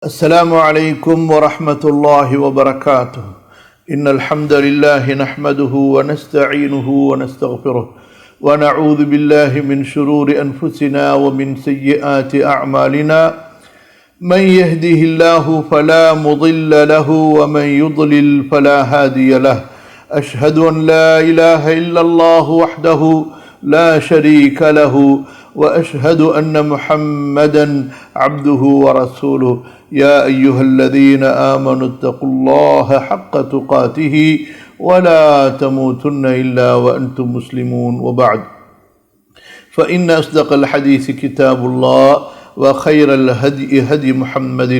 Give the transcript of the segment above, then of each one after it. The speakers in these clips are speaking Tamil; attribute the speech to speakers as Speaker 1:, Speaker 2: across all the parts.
Speaker 1: السلام عليكم ورحمة الله وبركاته. إن الحمد لله نحمده ونستعينه ونستغفره ونعوذ بالله من شرور أنفسنا ومن سيئات أعمالنا. من يهده الله فلا مضل له ومن يضلل فلا هادي له. أشهد أن لا إله إلا الله وحده لا شريك له وأشهد أن محمدا عبده ورسوله. يا أيها الذين آمنوا اتقوا الله حق تقاته ولا تموتن إلا وأنتم مسلمون. وبعد، فإن أصدق الحديث كتاب الله وخير الهدي هدي محمد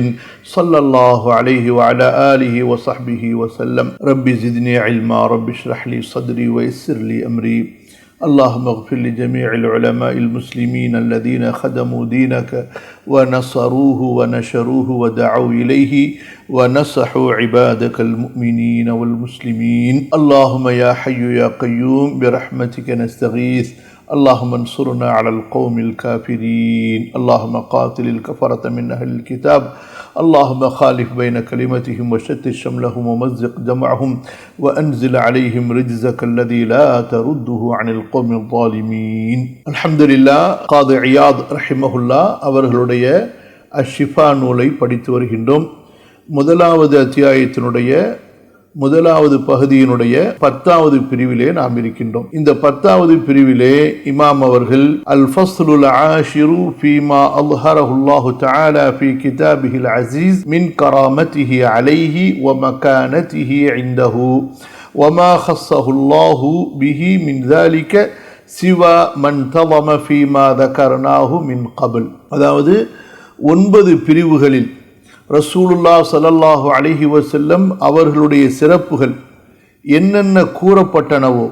Speaker 1: صلى الله عليه وعلى آله وصحبه وسلم. رب زدني علما رب اشرح لي صدري ويسر لي أمري. اللهم اغفر لجميع العلماء المسلمين الذين خدموا دينك ونصروه ونشروه ودعوا إليه ونصحوا عبادك المؤمنين والمسلمين. اللهم يا حي يا قيوم برحمتك نستغيث. اللهم انصرنا على القوم الكافرين. اللهم قاتل الكفرة من أهل الكتاب. اللهم خالف بين كلمتهم وشتت شملهم ومزق جمعهم وأنزل عليهم رجزك الذي لا ترده عن القوم الظالمين. الحمد لله. قاضي عياض رحمه الله அவர்களுடைய அஷ்ஷிஃபா நூலை படித்து வருகின்றோம். முதலாவது அத்தியாயத்தினுடைய முதலாவது பகுதியினுடைய 10வது பிரிவிலே நாம் இருக்கின்றோம். இந்த 10வது பிரிவிலே இமாம் அவர்கள் அல் ஃபஸ்லுல் ஆஷிரு ஃபீமா அல்ஹரஹு அல்லாஹு தஆலா ஃபீ கிதாபிஹில் அஸீஸ் மின் கராமத்திஹி அலைஹி வ மகானத்திஹி இன்தஹு வமா ஹஸ்ஸஹு அல்லாஹு பிஹி மின் ذلك சிவா மன் தலம ஃபீமா ذكرناه மின் قبل. அதாவது 9 பிரிவுகளில் ரசூலுல்லாஹ் ஸல்லல்லாஹு அலைஹி வஸல்லம் அவர்களுடைய சிறப்புகள் என்னென்ன கூறப்பட்டனவோ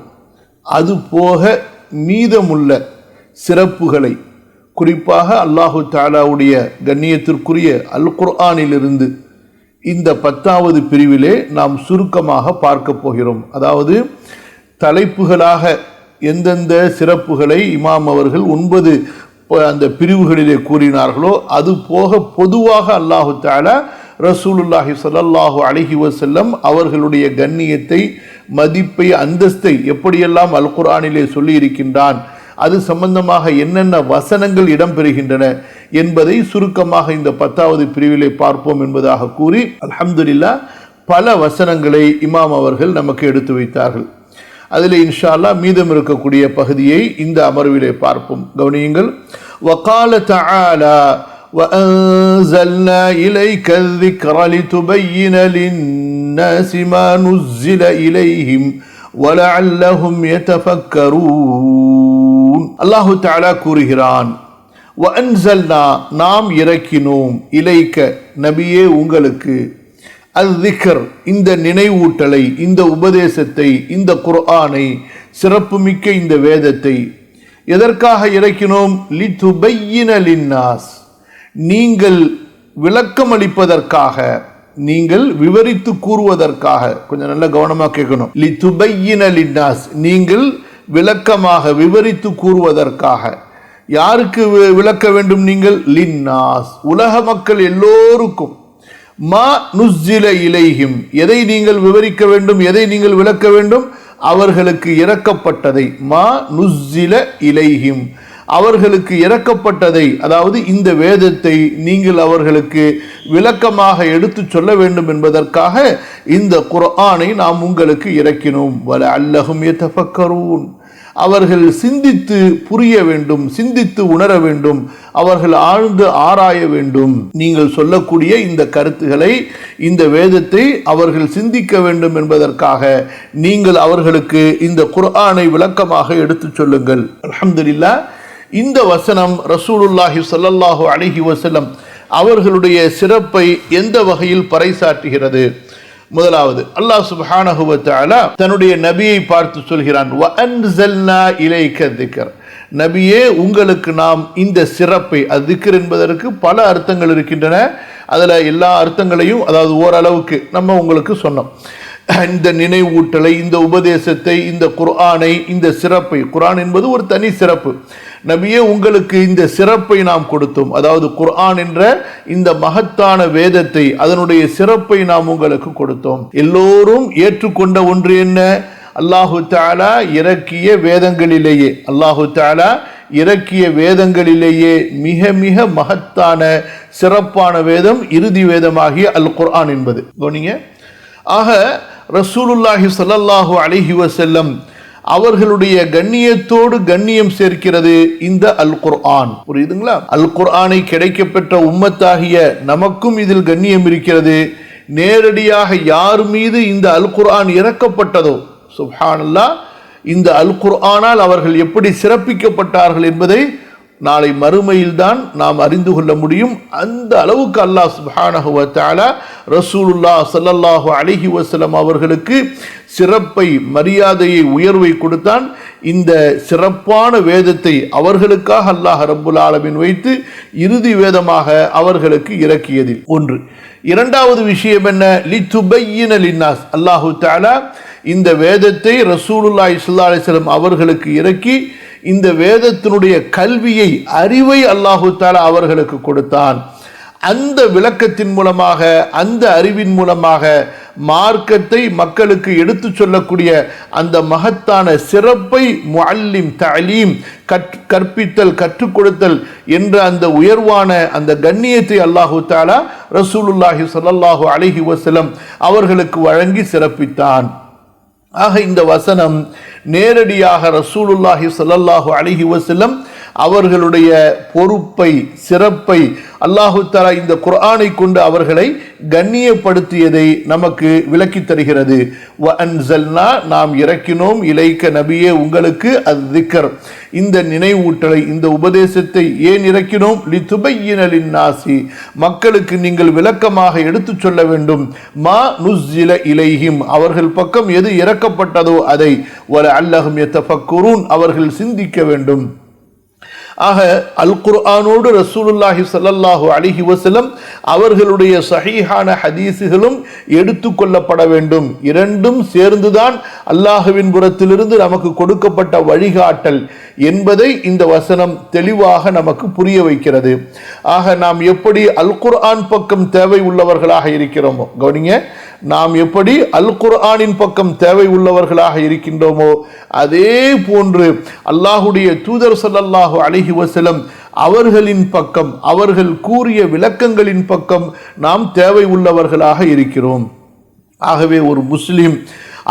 Speaker 1: அது போக மீதமுள்ள சிறப்புகளை, குறிப்பாக அல்லாஹு தஆலாவுடைய கண்ணியத்திற்குரிய அல் குர்ஆனிலிருந்து இந்த 10வது பிரிவிலே நாம் சுருக்கமாக பார்க்க போகிறோம். அதாவது தலைப்புகளாக எந்தெந்த சிறப்புகளை இமாம் அவர்கள் 9 அந்த பிரிவுகளிலே கூறினார்களோ அது போக பொதுவாக அல்லாஹு தஆலா ரசூலுல்லாஹி ஸல்லல்லாஹு அலைஹி வஸல்லம் அவர்களுடைய கண்ணியத்தை, மதிப்பை, அந்தஸ்தை எப்படியெல்லாம் அல் குர்ஆனிலே சொல்லி இருக்கின்றான், அது சம்பந்தமாக என்னென்ன வசனங்கள் இடம்பெறுகின்றன என்பதை சுருக்கமாக இந்த 10வது பிரிவிலே பார்ப்போம் என்பதாக கூறி அல்ஹம்துலில்லாஹ் பல வசனங்களை இமாம் அவர்கள் நமக்கு எடுத்து வைத்தார்கள். அதில் இன்ஷா அல்லாஹ் மீதம் இருக்கக்கூடிய பகுதியை இந்த அமர்விலே பார்ப்போம். கவனியுங்கள். வகால தஆலா வஅன்ஸல்னா இலைக الذِّக்ர லிதுபய்யின லின்னாஸி மா நுஸ்ஸில இலைஹிம் வலஅல்லஹும் யதஃபக்கரூன். அல்லாஹ் தஆலா கூறுகிறான், வஅன்ஸல்னா நாம் இறக்கினோம், இலைக நபியே உங்களுக்கு, அல்-திக்ர் இந்த நினைவூட்டலை, இந்த உபதேசத்தை, இந்த குர்ஆனை, சிறப்புமிக்க இந்த வேதத்தை எதற்காக இறக்கினோம்? லிதுபய்யின லின்னாஸ், நீங்கள் விளக்கம் அளிப்பதற்காக, நீங்கள் விவரித்து கூறுவதற்காக. கொஞ்சம் நல்ல கவனமாக கேட்கணும். லிதுபய்யின லின்னாஸ், நீங்கள் விளக்கமாக விவரித்து கூறுவதற்காக. யாருக்கு விளக்க வேண்டும் நீங்கள்? லின்னாஸ், உலக மக்கள் எல்லோருக்கும். மா நுஸ்ஸில இலைஹிம், எதை நீங்கள் விவரிக்க வேண்டும், எதை நீங்கள் விளக்க வேண்டும்? அவர்களுக்கு இறக்கப்பட்டதை. மா நுஸ்ஸில இலைஹிம், அவர்களுக்கு இறக்கப்பட்டதை, அதாவது இந்த வேதத்தை நீங்கள் அவர்களுக்கு விளக்கமாக எடுத்து சொல்ல வேண்டும் என்பதற்காக இந்த குர்ஆனை நாம் உங்களுக்கு இறக்கினோம். வலஅல்லஹும் யதஃபக்கரூன், அவர்கள் சிந்தித்து புரிய வேண்டும், சிந்தித்து உணர வேண்டும், அவர்கள் ஆழ்ந்து ஆராய வேண்டும். நீங்கள் சொல்லக்கூடிய இந்த கருத்துக்களை, இந்த வேதத்தை அவர்கள் சிந்திக்க வேண்டும் என்பதற்காக நீங்கள் அவர்களுக்கு இந்த குர்ஆனை விளக்கமாக எடுத்து சொல்லுங்கள். அல்ஹம்துலில்லாஹ். இந்த வசனம் ரசூலுல்லாஹி ஸல்லல்லாஹு அலைஹி வஸல்லம் அவர்களுடைய சிறப்பை எந்த வகையில் பறைசாற்றுகிறது? முதலாவது, அல்லாஹ் சுப்ஹானஹு வ தஆலா தன்னுடைய நபியை பார்த்து சொல்கிறான், வஅன்ஸல்னா இலைக திக்ர், நபியே உங்களுக்கு நாம் இந்த சிறப்பை, அத்திக்ர் என்பதற்கு பல அர்த்தங்கள் இருக்கின்றன, அதில் எல்லா அர்த்தங்களையும் அதாவது ஓரளவுக்கு நம்ம உங்களுக்கு சொன்னோம். இந்த நினைவூட்டலை, இந்த உபதேசத்தை, இந்த குர்ஆனை, இந்த சிறப்பை, குர்ஆன் என்பது ஒரு தனி சிறப்பு, நபியே உங்களுக்கு இந்த சிறப்பை நாம் கொடுத்தோம், அதாவது குர்ஆன் என்ற இந்த மகத்தான வேதத்தை, அதனுடைய சிறப்பை நாம் உங்களுக்கு கொடுத்தோம். எல்லோரும் ஏற்றுக்கொண்ட ஒன்று என்ன? அல்லாஹு தஆலா இறக்கிய வேதங்களிலேயே, அல்லாஹு தஆலா இறக்கிய வேதங்களிலேயே மிக மிக மகத்தான சிறப்பான வேதம் இறுதி வேதமாகிய அல் குர்ஆன் என்பது. ஆக ரசூலுல்லாஹி ஸல்லல்லாஹு அலைஹி வஸல்லம் அவர்களுடைய கண்ணியத்தோடு கண்ணியம் சேர்க்கிறது இந்த அல் குர்ஆன். புரியுதுங்களா? அல் குர்ஆனை கிடைக்கப்பெற்ற உம்மத்தாகிய நமக்கும் இதில் கண்ணியம் இருக்கிறது. நேரடியாக யார் மீது இந்த அல் குர்ஆன் இறக்கப்பட்டதோ, சுப்ஹானல்லாஹ், இந்த அல் குர்ஆனால் அவர்கள் எப்படி சிறப்பிக்கப்பட்டார்கள் என்பதை நாளை மறுமையில் தான் நாம் அறிந்து கொள்ள முடியும். அந்த அளவுக்கு அல்லாஹ் சுப்ஹானஹு வ தஆலா ரசூலுல்லாஹ் ஸல்லல்லாஹு அலைஹி வஸல்லம் அவர்களுக்கு சிறப்பை, மரியாதையை, உயர்வை கொடுத்தான். இந்த சிறப்பான வேதத்தை அவர்களுக்காக அல்லாஹ் ரப்புல் ஆலமீன் வைத்து இறுதி வேதமாக அவர்களுக்கு இறக்கியதில் ஒன்று. இரண்டாவது விஷயம் என்ன? லிதுபையின லின்னாஸ், அல்லாஹு தஆலா இந்த வேதத்தை ரசூலுல்லாஹி ஸல்லல்லாஹு அலைஹி வஸல்லம் அவர்களுக்கு இறக்கி இந்த வேதத்தினுடைய கல்வியை, அறிவை அல்லாஹு தஆலா அவர்களுக்கு கொடுத்தான். அந்த விளக்கத்தின் மூலமாக, அந்த அறிவின் மூலமாக மார்க்கத்தை மக்களுக்கு எடுத்து சொல்லக்கூடிய அந்த மகத்தான சிறப்பை, முஅல்லிம், தஅலீம், கற்பித்தல், கற்றுக் கொடுத்தல் என்ற அந்த உயர்வான அந்த கண்ணியத்தை அல்லாஹு தஆலா ரசூலுல்லாஹி ஸல்லல்லாஹு அலைஹி வஸல்லம் அவர்களுக்கு வழங்கி சிறப்பித்தான். ஆக இந்த வசனம் நேரடியாக ரசூலுல்லாஹி ஸல்லல்லாஹு அலைஹி வஸல்லம் அவர்களுடைய பொறுப்பை, சிறப்பை அல்லாஹு தஆலா இந்த குர்ஆனை கொண்டு அவர்களை கண்ணியப்படுத்தியதை நமக்கு விளக்கி தருகிறது. வ அன்ஸல்னா, நாம் இறக்கினோம், இலைக்க நபியே உங்களுக்கு அஸ்ஸிக்ர், இந்த நினைவூட்டலை, இந்த உபதேசத்தை ஏன் இறக்கினோம்? லிதுபையின லின்னாசி, மக்களுக்கு நீங்கள் விளக்கமாக எடுத்து சொல்ல வேண்டும். மா நுஸ்ஸில இலைஹிம், அவர்கள் பக்கம் எது இறக்கப்பட்டதோ அதை, வல அல்லஹும் யதஃபக்குரூன், அவர்கள் சிந்திக்க வேண்டும். ஆக அல் குர்ஆனோடு ரசூலுல்லாஹி ஸல்லல்லாஹு அலைஹி வஸல்லம் அவர்களுடைய சஹீஹான ஹதீஸுகளும் எடுத்துக்கொள்ளப்பட வேண்டும். இரண்டும் சேர்ந்துதான் அல்லாஹுவின் புறத்திலிருந்து நமக்கு கொடுக்கப்பட்ட வழிகாட்டல் என்பதை இந்த வசனம் தெளிவாக நமக்கு புரிய வைக்கிறது. ஆக நாம் எப்படி அல் குர்ஆன் பக்கம் தேவை உள்ளவர்களாக இருக்கிறோமோ, கவனிங்க, நாம் எப்படி அல் குர்ஆனின் பக்கம் தேவை உள்ளவர்களாக இருக்கின்றோமோ அதே போன்று அல்லாஹுடைய தூதர் ஸல்லல்லாஹு அலைஹி வஸல்லம் அவர்களின் பக்கம், அவர்கள் கூறிய விளக்கங்களின் பக்கம் நாம் தேவை உள்ளவர்களாக இருக்கிறோம். ஆகவே ஒரு முஸ்லிம்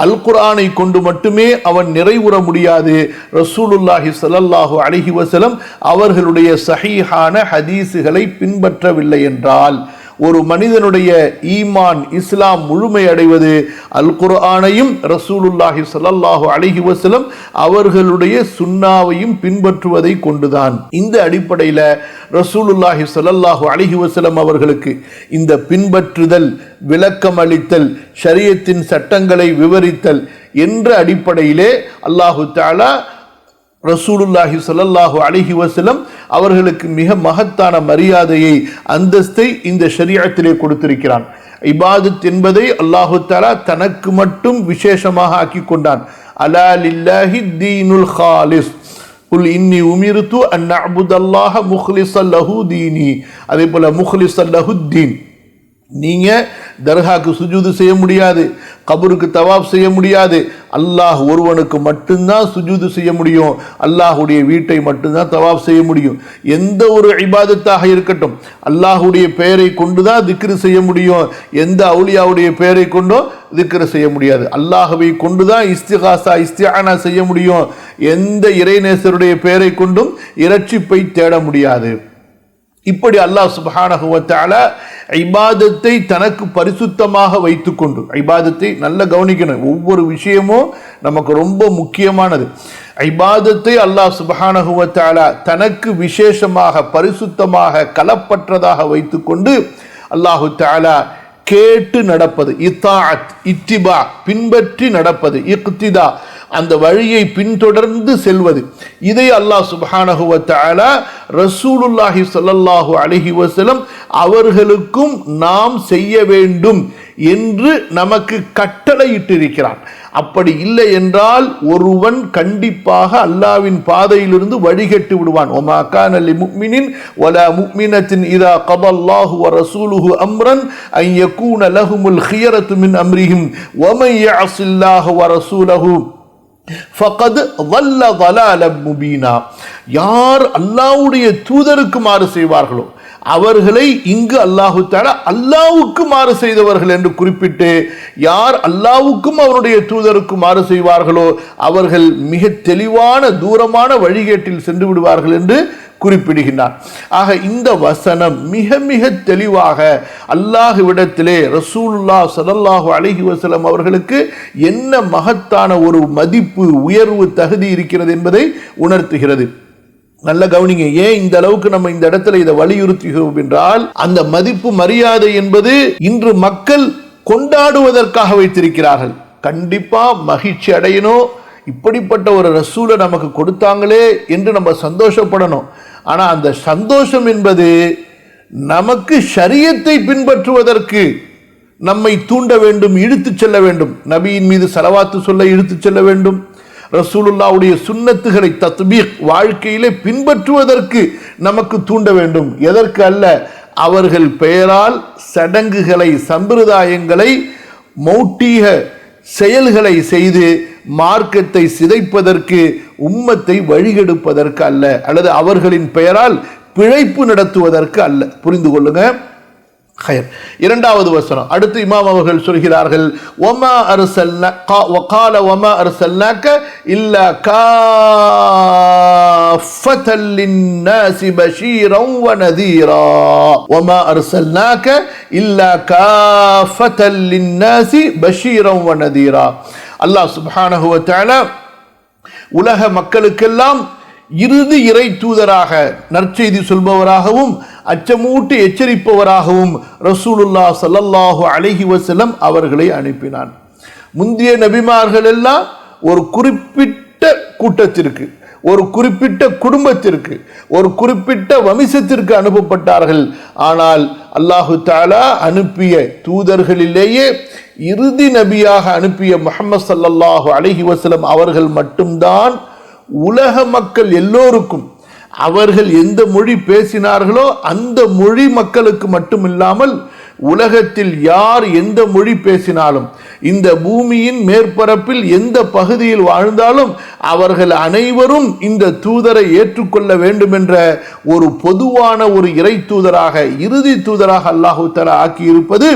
Speaker 1: அல் குர்ஆனை கொண்டு மட்டுமே அவன் நிறைவுற முடியாது. ரசூலுல்லாஹி ஸல்லல்லாஹு அலைஹி வஸல்லம் அவர்களுடைய சஹீஹான ஹதீஸுகளை பின்பற்றவில்லை என்றால் ஒரு மனிதனுடைய ஈமான், இஸ்லாம் முழுமை அடைவது அல் குர்ஆனையும் ரசூலுல்லாஹி ஸல்லல்லாஹு அலைஹி வஸல்லம் அவர்களுடைய சுன்னாவையும் பின்பற்றுவதை கொண்டுதான். இந்த அடிப்படையில் ரசூலுல்லாஹி ஸல்லல்லாஹு அலைஹி வஸல்லம் அவர்களுக்கு இந்த பின்பற்றுதல், விளக்கம் அளித்தல், ஷரியத்தின் சட்டங்களை விவரித்தல் என்ற அடிப்படையிலே அல்லாஹு தஆலா ரசூலுல்லாஹி ஸல்லல்லாஹு அலைஹி வஸல்லம் அவர்களுக்கு மிக மகத்தான மரியாதையை, அந்தஸ்தை இந்த ஷரீஅத்திலே கொடுத்திருக்கிறான். இபாதத் என்பதை அல்லாஹு தஆலா தனக்கு மட்டும் விசேஷமாக ஆக்கி கொண்டான். அலா லில்லாஹி தீனுல் காலிஸ், குல் இன்னி உமிர்து அன் அஅ்புதல்லாஹ முக்லிஸன் லஹு தீனி. அதே போல முக்லிஸன் லஹு தீன், நீங்க தர்காக்கு சுஜூது செய்ய முடியாது, கபருக்கு தவாப் செய்ய முடியாது, அல்லாஹ் ஒருவனுக்கு மட்டும்தான் சுஜூது செய்ய முடியும், அல்லாஹுடைய வீட்டை மட்டும்தான் தவாப் செய்ய முடியும். எந்த ஒரு இபாதத்தாக இருக்கட்டும் அல்லாஹுடைய பெயரை கொண்டுதான் திக்ரு செய்ய முடியும், எந்த அவுலியாவுடைய பெயரை கொண்டோ திக்ரு செய்ய முடியாது. அல்லாஹுவை கொண்டுதான் இஸ்திகாசா, இஸ்திஆனா செய்ய முடியும், எந்த இறைநேசருடைய பெயரை கொண்டும் இரட்சிப்பை தேட முடியாது. இப்படி அல்லாஹ் சுப்ஹானஹு வ தஆலா இபாதத்தை தனக்கு பரிசுத்தமாக வைத்துக்கொண்டு, இபாதத்தை நல்ல கவனிக்கணும், ஒவ்வொரு விஷயமும் நமக்கு ரொம்ப முக்கியமானது. இபாதத்தை அல்லாஹ் சுப்ஹானஹு வ தஆலா தனக்கு விசேஷமாக, பரிசுத்தமாக, கலப்பற்றதாக வைத்துக்கொண்டு அல்லாஹு தஆலா கேட்டு நடப்பது, இத்தாஅத், இத்திபா, பின்பற்றி நடப்பது, இக்திதா, அந்த வழியை பின்தொடர்ந்து செல்வது, இதை அல்லாஹ் சுப்ஹானஹு வ தஆலா ரசூலுல்லாஹி ஸல்லல்லாஹு அலைஹி வஸல்லம் அவர்களுக்கும் நாம் செய்ய வேண்டும் என்று நமக்கு கட்டளையிட்டிருக்கிறான். அப்படி இல்லை என்றால் ஒருவன் கண்டிப்பாக அல்லாஹ்வின் பாதையிலிருந்து வழிகட்டு விடுவான். ஒமா கான லிமுஃமினின் வலா முஃமினத்தின் இதா கதல்லாஹு வ ரசூலுஹு அம்ரன் அன் யகூன லஹுமுல் கியரத்து மின் அம்ரிஹிம் வமன் யஅஸில்லாஹ வ ரசூலஹு ஃபகத் ضل ضلالا முபீனா. யார் அல்லாஹ்வுடைய தூதருக்கு மாறு செய்வார்களோ அவர்களை இங்கு அல்லாஹு தஆலா அல்லாஹ்வுக்கு மாறு செய்தவர்கள் என்று குறிப்பிட்டு, யார் அல்லாஹ்வுக்கும் அவருடைய தூதருக்கு மாறு செய்வார்களோ அவர்கள் மிக தெளிவான தூரமான வழிகேட்டில் சென்று விடுவார்கள் என்று குறிப்பிடுகின்றார். ஆக இந்த வசனம் மிக மிக தெளிவாக அல்லாஹ்விடத்திலே ரசூலுல்லாஹ் ஸல்லல்லாஹு அலைஹி வஸல்லம் அவர்களுக்கு என்ன மகத்தான ஒரு மதிப்பு, உயர்வு, தகுதி இருக்கிறது என்பதை உணர்த்துகிறது. நல்ல கவனிங்க. ஏன் இந்த அளவுக்கு நம்ம இந்த இடத்துல இதை வலியுறுத்துகிறோம் என்றால், அந்த மதிப்பு மரியாதை என்பது இன்று மக்கள் கொண்டாடுவதற்காக வைத்திருக்கிறார்கள். கண்டிப்பா மகிழ்ச்சி அடையணும், இப்படிப்பட்ட ஒரு ரசூலை நமக்கு கொடுத்தாங்களே என்று நம்ம சந்தோஷப்படணும். ஆனா அந்த சந்தோஷம் என்பது நமக்கு ஷரியத்தை பின்பற்றுவதற்கு நம்மை தூண்ட வேண்டும், இழுத்துச் செல்ல வேண்டும். நபியின் மீது ஸலவாத்து சொல்ல இழுத்துச் செல்ல வேண்டும். ரசூலுல்லாஹ்வுடைய சுன்னத்துகளை தத்பீக் வாழ்க்கையிலே பின்பற்றுவதற்கு நமக்கு தூண்ட வேண்டும். எதற்கு அல்ல, அவர்கள் பெயரால் சடங்குகளை, சம்பிரதாயங்களை, மௌட்டீக செயல்களை செய்து மார்க்கத்தை சிதைப்பதற்கு, உம்மத்தை வழிகெடுப்பதற்கு அல்ல, அல்லது அவர்களின் பெயரால் பிழைப்பு நடத்துவதற்கு அல்ல. புரிந்து கொள்ளுங்க. இரண்டாவது வசனம் அடுத்து இமாம் அவர்கள் சொல்கிறார்கள், வமா அர்சல்னாக வகால வமா அர்சல்னாக இல்லா காஃபத்தல் லின்னாஸி பஷீரன் வ நதீரா. வமா அர்சல்னாக இல்லா காஃபத்தல் லின்னாஸி பஷீரன் வ நதீரா. அல்லாஹ் சுப்ஹானஹு வ தஆலா உலக மக்களுக்கெல்லாம் இறுதி இறை தூதராக, நற்செய்தி சொல்பவராகவும் அச்சமூட்டி எச்சரிப்பவராகவும் ரசூலுல்லாஹ் ஸல்லல்லாஹு அலைஹி வஸல்லம் அவர்களை அனுப்பினான். முந்தைய நபிமார்கள் எல்லாம் ஒரு குறிப்பிட்ட கூட்டத்திற்கு, ஒரு குறிப்பிட்ட குடும்பத்திற்கு, ஒரு குறிப்பிட்ட வம்சத்திற்கு அனுப்பப்பட்டார்கள். ஆனால் அல்லாஹு தஆலா அனுப்பிய தூதர்களிலேயே இறுதி நபியாக அனுப்பிய முஹம்மது ஸல்லல்லாஹு அலைஹி வஸல்லம் அவர்கள் மட்டும்தான் உலக மக்கள் எல்லோருக்கும் அவர்கள் எந்த மொழி பேசினார்களோ அந்த மொழி மக்களுக்கு மட்டுமில்லாமல் உலகத்தில் யார் எந்த மொழி பேசினாலும், இந்த பூமியின் மேற்பரப்பில் எந்த பகுதியில் வாழ்ந்தாலும் அவர்கள் அனைவரும் இந்த தூதரை ஏற்றுக்கொள்ள வேண்டும் என்ற ஒரு பொதுவான ஒரு இறை தூதராக, இறுதி தூதராக அல்லாஹு தஆலா ஆக்கியிருப்பது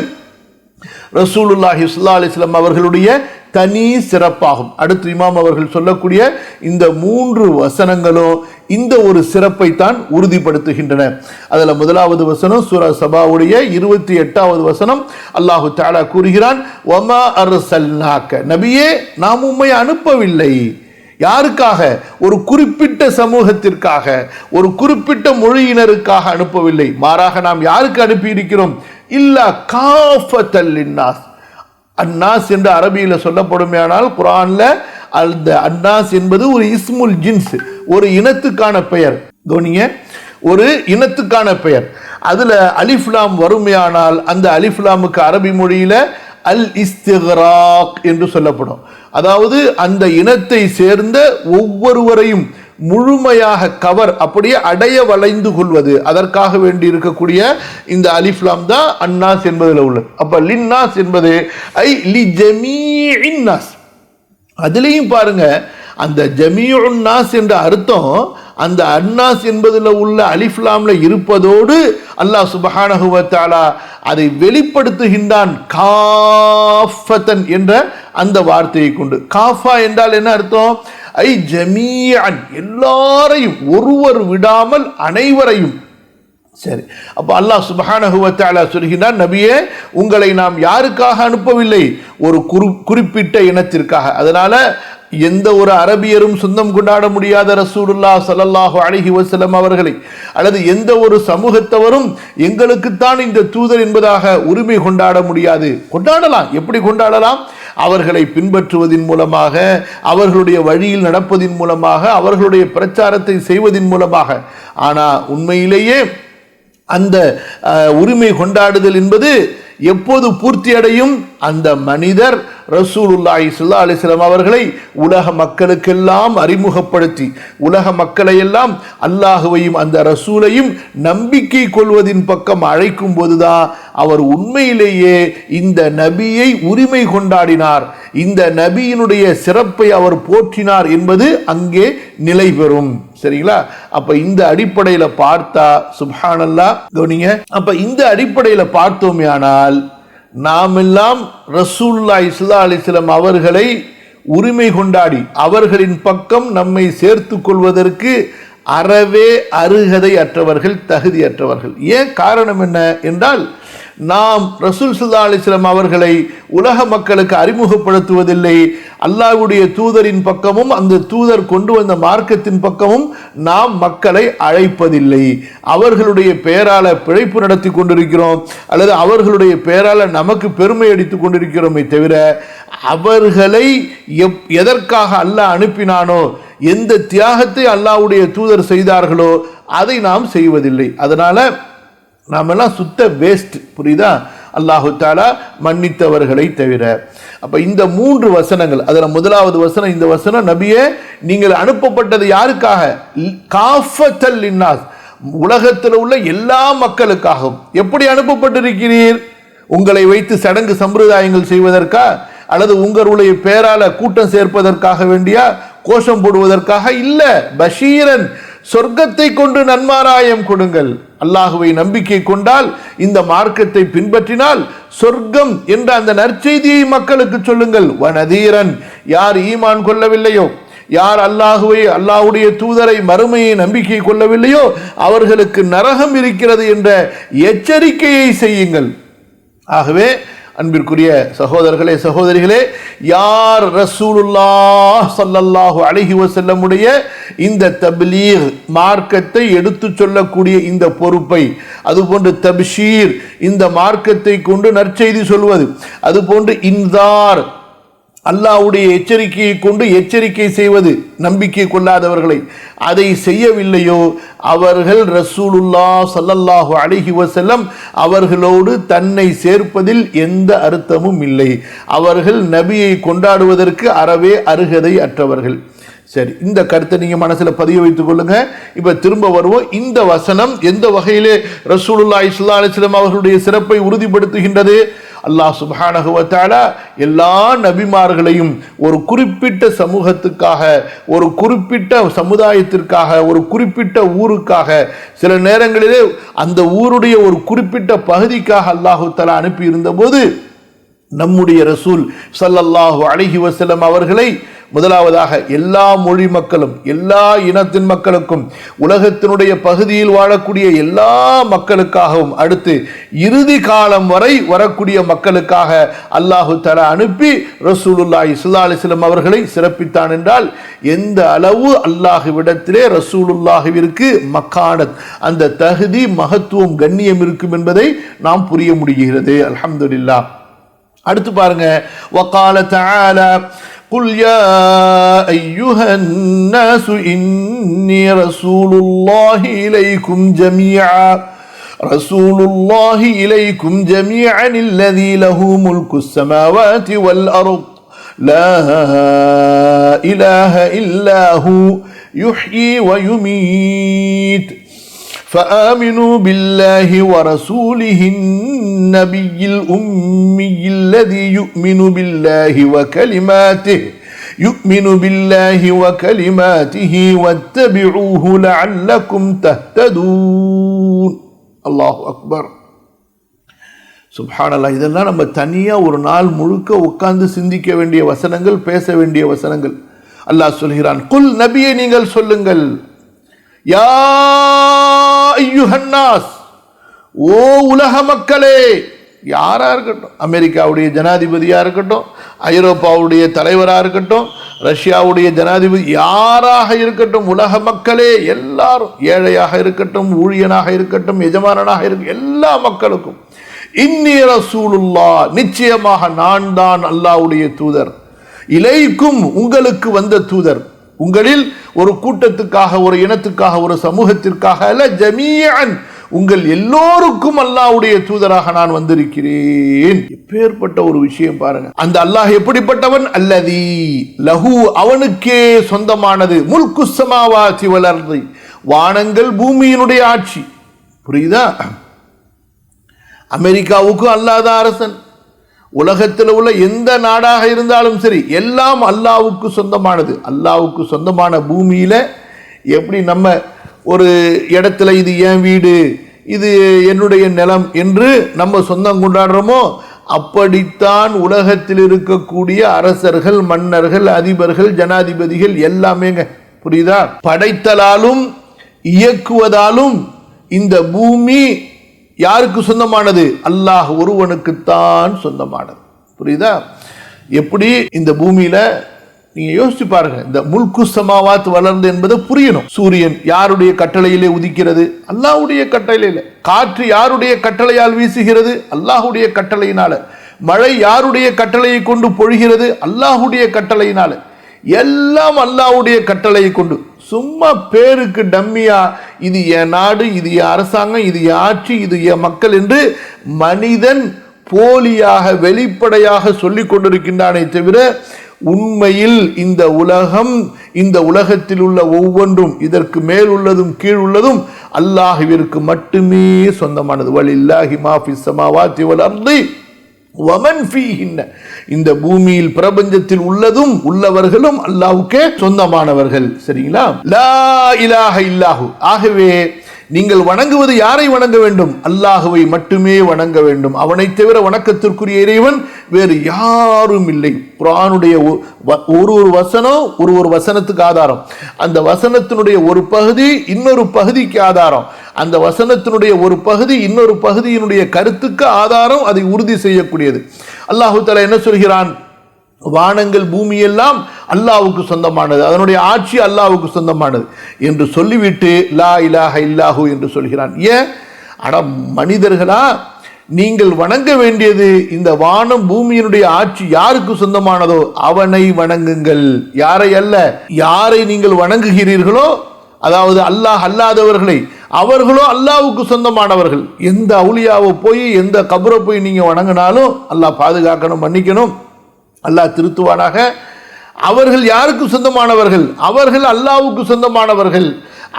Speaker 1: ரசூலுல்லாஹி ஸல்லல்லாஹு அலைஹி வஸல்லம் அவர்களுடைய தனி சிறப்பாகும். அடுத்து இமாம் அவர்கள் சொல்லக்கூடிய இந்த 3 வசனங்களும் இந்த ஒரு சிறப்பை தான் உறுதிப்படுத்துகின்றன. அதில் முதலாவது வசனம் சூரா சபாவுடைய 28வது வசனம். அல்லாஹு தஆலா கூறுகிறான், வமா அர்சல்னாக, நபியே நாம் உம்மை அனுப்பவில்லை. யாருக்காக? ஒரு குறிப்பிட்ட சமூகத்திற்காக, ஒரு குறிப்பிட்ட மொழியினருக்காக அனுப்பவில்லை. மாறாக நாம் யாருக்கு அனுப்பி இருக்கிறோம்? இல்லா காஃபத்தல் லின்னாஸ். அன்னாஸ் என்று அரபியில் சொல்லப்படுமையானால் குர்ஆன்ல அந்த அன்னாஸ் என்பது ஒரு இஸ்முல் ஜின்ஸ், ஒரு இனத்துக்கான பெயர். கவனிங்க, ஒரு இனத்துக்கான பெயர். அதுல அலிஃப்லாம் வறுமையானால் அந்த அலிஃப்லாமுக்கு அரபி மொழியில அல் இஸ்திக்ராக் என்று சொல்லப்படும். அதாவது அந்த இனத்தை சேர்ந்த ஒவ்வொருவரையும் முழுமையாக கவர், அப்படியே அடைய வளைந்து கொள்வது, அதற்காக வேண்டி இருக்கக்கூடிய இந்த அலிஃப்லாம் தான் அன்னாஸ் என்பதில் உள்ளது. அப்ப லின்னாஸ் என்பது ஐ லி ஜமீஇன் நாஸ். அதுலேயும் பாருங்க, அந்த ஜமீஉன் நாஸ் என்ற அர்த்தம் அந்த அன்னாஸ் என்பதில் உள்ள அலிஃப்லாம்ல இருப்பதோடு அல்லாஹ் சுப்ஹானஹு வ தஆலா அதை வெளிப்படுத்துகின்றான் காஃபத்தன் என்ற அந்த வார்த்தையை கொண்டு. காஃபா என்றால் என்ன அர்த்தம்? ஐ ஜமீஅன், எல்லாரையும், ஒருவர் விடாமல் அனைவரையும். சரி, அப்ப அல்லாஹ் சுப்ஹானஹு வ தஆலா சொல்கிறான், நபியே உங்களை நாம் யாருக்காக அனுப்பவில்லை? ஒரு குறிப்பிட்ட இனத்திற்காக. அதனால எந்த ஒரு அரபியரும் சொந்தம் கொண்டாட முடியாத ரசூலுல்லாஹ் ஸல்லல்லாஹு அலைஹி வஸல்லம் அவர்களை, அல்லது எந்த ஒரு சமூகத்தவரும் எங்களுக்குத்தான் இந்த தூதர் என்பதாக உரிமை கொண்டாட முடியாது. கொண்டாடலாம். எப்படி கொண்டாடலாம்? அவர்களை பின்பற்றுவதன் மூலமாக, அவர்களுடைய வழியில் நடப்பதின் மூலமாக, அவர்களுடைய பிரச்சாரத்தை செய்வதன் மூலமாக. ஆனா உண்மையிலேயே அந்த உரிமை கொண்டாடுதல் என்பது எப்போது பூர்த்தி அடையும்? அந்த மனிதர் ரசூலுல்லாஹி ஸல்லல்லாஹு அலைஹி வஸல்லம் அவர்களை உலக மக்களுக்கெல்லாம் அறிமுகப்படுத்தி உலக மக்களை எல்லாம் அல்லாஹுவையும் அந்த ரசூலையும் நம்பிக்கை கொள்வதின் பக்கம் அழைக்கும் போதுதான் அவர் உண்மையிலேயே இந்த நபியை உரிமை கொண்டாடினார், இந்த நபியினுடைய சிறப்பை அவர் போற்றினார் என்பது அங்கே நிலை பெறும். சரிங்களா? அப்ப இந்த அடிப்படையில பார்த்தா சுப்ஹானல்லாஹ், கவனிங்க. அப்ப இந்த அடிப்படையில பார்த்தோமே ஆனால் நாம் எல்லாம் ரசூலுல்லாஹி ஸல்லல்லாஹு அலைஹி வஸல்லம் அவர்களை உரிமை கொண்டாடி அவர்களின் பக்கம் நம்மை சேர்த்து கொள்வதற்கு அறவே அருகதை அற்றவர்கள், தகுதியற்றவர்கள். ஏன் காரணம் என்ன என்றால், நாம் ரசூல் ஸல்லல்லாஹு அலைஹி வஸல்லம் அவர்களை உலக மக்களுக்கு அறிமுகப்படுத்துவதில்லை. அல்லாஹ்வுடைய தூதரின் பக்கமும் அந்த தூதர் கொண்டு வந்த மார்க்கத்தின் பக்கமும் நாம் மக்களை அழைப்பதில்லை. அவர்களுடைய பெயரால பிழைப்பு நடத்தி கொண்டிருக்கிறோம், அல்லது அவர்களுடைய பெயரால நமக்கு பெருமை அடித்துக் கொண்டிருக்கிறோமே தவிர அவர்களை எதற்காக அல்லாஹ் அனுப்பினானோ, எந்த தியாகத்தை அல்லாஹ்வுடைய தூதர் செய்தார்களோ அதை நாம் செய்வதில்லை. அதனால நாமெல்லாம் சுத்த வேஸ்ட். புரியுதா? அல்லாஹு தஆலா மன்னித்தவர்களை தவிர. அப்ப இந்த 3 வசனங்கள், அதுல முதலாவது வசனம், இந்த வசனம், நபியே நீங்கள் அனுப்பப்பட்டது யாருக்காக? காஃபத்தல் லின்னாஸ், உலகத்தில் உள்ள எல்லா மக்களுக்காகவும். எப்படி அனுப்பப்பட்டிருக்கிறீர்? உங்களை வைத்து சடங்கு சம்பிரதாயங்கள் செய்வதற்கா, அல்லது உங்களுடைய பேரால கூட்டம் சேர்ப்பதற்காக வேண்டியா, கோஷம் போடுவதற்காக இல்ல. பஷீரன், சொர்க்கத்தை கொண்டு நன்மாராயம் கொடுங்கள். அல்லாஹுவை நம்பிக்கை கொண்டால், இந்த மார்க்கத்தை பின்பற்றினால் சொர்க்கம் என்ற அந்த நற்செய்தியை மக்களுக்கு சொல்லுங்கள். வனதீரன், யார் ஈமான் கொள்ளவில்லையோ, யார் அல்லாஹுவை, அல்லாஹ்வுடைய தூதரை, மறுமையை நம்பிக்கை கொள்ளவில்லையோ அவர்களுக்கு நரகம் இருக்கிறது என்ற எச்சரிக்கையை செய்யுங்கள். ஆகவே அன்பிற்குரிய சகோதரர்களே, சகோதரிகளே, யார் ரசூலுல்லாஹ் ஸல்லல்லாஹு அலைஹி வஸல்லம் உடைய இந்த தப்லீக் மார்க்கத்தை எடுத்து சொல்லக்கூடிய இந்த பொறுப்பை, அதுபோன்று தப்ஷீர் இந்த மார்க்கத்தை கொண்டு நற்செய்தி சொல்வது, அதுபோன்று இன்சார் அல்லாஹ்வுடைய எச்சரிக்கையை கொண்டு எச்சரிக்கை செய்வது நம்பிக்கை கொள்ளாதவர்களை, அதை செய்யவில்லையோ அவர்கள் ரசூலுல்லாஹ் ஸல்லல்லாஹு அலைஹி வஸல்லம் அவர்களோடு தன்னை சேர்ப்பதில் எந்த அர்த்தமும் இல்லை. அவர்கள் நபியை கொண்டாடுவதற்கு அறவே அருகதை அற்றவர்கள். சரி, இந்த கருத்தை நீங்க மனசுல பதிய வைத்துக் கொள்ளுங்க. இப்ப திரும்ப வருவோம். இந்த வசனம் எந்த வகையிலே ரசூலுல்லாஹி ஸல்லல்லாஹு அலைஹி வஸல்லம் அவர்களுடைய சிறப்பை உறுதிப்படுத்துகின்றது? அல்லாஹ் சுப்ஹானஹு வ தஆலா எல்லா நபிமார்களையும் ஒரு குறிப்பிட்ட சமூகத்துக்காக, ஒரு குறிப்பிட்ட சமுதாயத்திற்காக, ஒரு குறிப்பிட்ட ஊருக்காக, சில நேரங்களிலே அந்த ஊருடைய ஒரு குறிப்பிட்ட பகுதிக்காக அல்லாஹு தஆலா அனுப்பி இருந்த போது நம்முடைய ரசூல் ஸல்லல்லாஹு அலைஹி வஸல்லம் அவர்களை முதலாவதாக எல்லா மொழி மக்களும், எல்லா இனத்தின் மக்களுக்கும், உலகத்தினுடைய பகுதியில் வாழக்கூடிய எல்லா மக்களுக்காகவும், அடுத்து இறுதி காலம் வரை வரக்கூடிய மக்களுக்காக அல்லாஹு தஆலா அனுப்பி ரசூலுல்லாஹி ஸல்லல்லாஹு அலைஹி வஸல்லம் அவர்களை சிறப்பித்தான் என்றால் எந்த அளவு அல்லாஹ்விடத்திலே ரசூலுல்லாஹிற்கு மக்கானத், அந்த தகுதி, மகத்துவம், கண்ணியம் இருக்கும் என்பதை நாம் புரிய முடிகிறது. அல்ஹம்துலில்லாஹ். அடுத்து பாருங்க, வகால தஆலா قل يا أيها الناس إني رسول الله إليكم جميعا الذي له ملك السماوات والأرض لا إله إلا هو يحيي ويميت فآمنوا بالله ورسوله النبي الأمي الذي يؤمن بالله وكلماته واتبعوه لعلكم تهتدون. الله أكبر. சுப்ஹானல்லாஹ். இதெல்லாம் நம்ம தனியா ஒரு நாள் முழுக்க உட்கார்ந்து சிந்திக்க வேண்டிய வசனங்கள், பேச வேண்டிய வசனங்கள். அல்லாஹ் சொல்கிறான், குல், நபியை நீங்கள் சொல்லுங்கள், யா அய்யுஹன்னாஸ், ஓ உலக மக்களே, யாரா இருக்கட்டும், அமெரிக்காவுடைய ஜனாதிபதியா இருக்கட்டும், ஐரோப்பாவுடைய தலைவராக இருக்கட்டும், ரஷ்யாவுடைய ஜனாதிபதி, யாராக இருக்கட்டும், உலக மக்களே எல்லாரும், ஏழையாக இருக்கட்டும், ஊழியனாக இருக்கட்டும், எஜமானனாக இருக்கட்டும், எல்லா மக்களுக்கும் இன்னி ரசூலுல்லாஹ், நிச்சயமாக நான் தான் அல்லாஹ்வுடைய தூதர், இலைக்கும் உங்களுக்கு வந்த தூதர், உங்களில் ஒரு கூட்டத்துக்காக, ஒரு இனத்துக்காக, ஒரு சமூகத்திற்காக அல்ல, ஜமீஅன் உங்கள் எல்லோருக்கும் அல்லாஹ்வுடைய தூதராக நான் வந்திருக்கிறேன். எப்பேற்பட்ட ஒரு விஷயம் பாருங்க. அந்த அல்லாஹ் எப்படிப்பட்டவன்? அல்லதி லஹு, அவனுக்கே சொந்தமானது, முல்கு ஸமாவாதி வல் அர்தி, வானங்கள் பூமியினுடைய ஆட்சி. புரியுதா? அமெரிக்காவுக்கு அல்லாஹ் தான் அரசன். உலகத்தில் உள்ள எந்த நாடாக இருந்தாலும் சரி, எல்லாம் அல்லாஹ்வுக்கு சொந்தமானது. அல்லாஹ்வுக்கு சொந்தமான பூமியில எப்படி நம்ம ஒரு இடத்துல இது என் வீடு, இது என்னுடைய நிலம் என்று நம்ம சொந்தம் கொண்டாடுறோமோ, அப்படித்தான் உலகத்தில் இருக்கக்கூடிய அரசர்கள், மன்னர்கள், அதிபர்கள், ஜனாதிபதிகள் எல்லாமேங்க. புரியுதா? படைத்தலாலும் இயக்குவதாலும் இந்த பூமி யாருக்கு சொந்தமானது? அல்லாஹ் ஒருவனுக்குத்தான் சொந்தமானது. புரியுதா? எப்படி இந்த பூமியில நீங்க யோசிச்சு பாருங்க. இந்த முல்கு ஸமாவாத் வளர்ந்து என்பது புரியணும். சூரியன் யாருடைய கட்டளையிலே உதிக்கிறது? அல்லாஹ்வுடைய கட்டளையில. காற்று யாருடைய கட்டளையால் வீசுகிறது? அல்லாஹ்வுடைய கட்டளையினால. மழை யாருடைய கட்டளையை கொண்டு பொழிகிறது? அல்லாஹ்வுடைய கட்டளையினால. எல்லாம் அல்லாஹ்வுடைய கட்டளையை கொண்டு. சும்மா பேருக்கு டம்மியா இது என் நாடு, இது என் அரசாங்கம், இது என் ஆட்சி, இது என் மக்கள் என்று மனிதன் போலியாக வெளிப்படையாக சொல்லிக் கொண்டிருக்கின்றானே தவிர உண்மையில் இந்த உலகம், இந்த உலகத்தில் உள்ள ஒவ்வொன்றும், இதற்கு மேல் உள்ளதும் கீழ் உள்ளதும் அல்லாஹ்விற்கு மட்டுமே சொந்தமானது. வலில்லாஹி மா ஃபிஸ் ஸமாவாதி வல் அர்தி வமன் ஃபீஹின்ன, இந்த பூமியில் பிரபஞ்சத்தில் உள்ளதும் உள்ளவர்களும் அல்லாஹ்வுக்கே சொந்தமானவர்கள். சரிங்களா? லா இலாஹ இல்லாஹு. ஆகவே நீங்கள் வணங்குவது யாரை வணங்க வேண்டும்? அல்லாஹுவை மட்டுமே வணங்க வேண்டும். அவனை தவிர வணக்கத்திற்குரிய இறைவன் வேறு யாரும் இல்லை. குர்ஆனுடைய ஒரு வசனம் ஒரு வசனத்துக்கு ஆதாரம். அந்த வசனத்தினுடைய ஒரு பகுதி இன்னொரு பகுதிக்கு ஆதாரம். அந்த வசனத்தினுடைய ஒரு பகுதி இன்னொரு பகுதியினுடைய கருத்துக்கு ஆதாரம். அதை உறுதி செய்யக்கூடியது. அல்லாஹ் தஆலா என்ன சொல்கிறான்? வானங்கள் பூமி எல்லாம் அல்லாஹ்வுக்கு சொந்தமானது, அதனுடைய ஆட்சி அல்லாஹ்வுக்கு சொந்தமானது என்று சொல்லிவிட்டு லா இலாஹ இல்லாஹு என்று சொல்கிறான். ஏன்? அட மனிதர்களா, நீங்கள் வணங்க வேண்டியது இந்த வானம் பூமியினுடைய ஆட்சி யாருக்கு சொந்தமானதோ அவனை வணங்குங்கள், யாரை அல்ல. யாரை நீங்கள் வணங்குகிறீர்களோ, அதாவது அல்லாஹ் அல்லாதவர்களை, அவர்களோ அல்லாஹ்வுக்கு சொந்தமானவர்கள். எந்த அவுலியாவை போய் எந்த கபரை போய் நீங்க வணங்கினாலும் அல்லாஹ் பாதுகாக்கணும், மன்னிக்கணும், அல்லாஹ் திருத்துவானாக. அவர்கள் யாருக்கு சொந்தமானவர்கள்? அவர்கள் அல்லாஹ்வுக்கு சொந்தமானவர்கள்.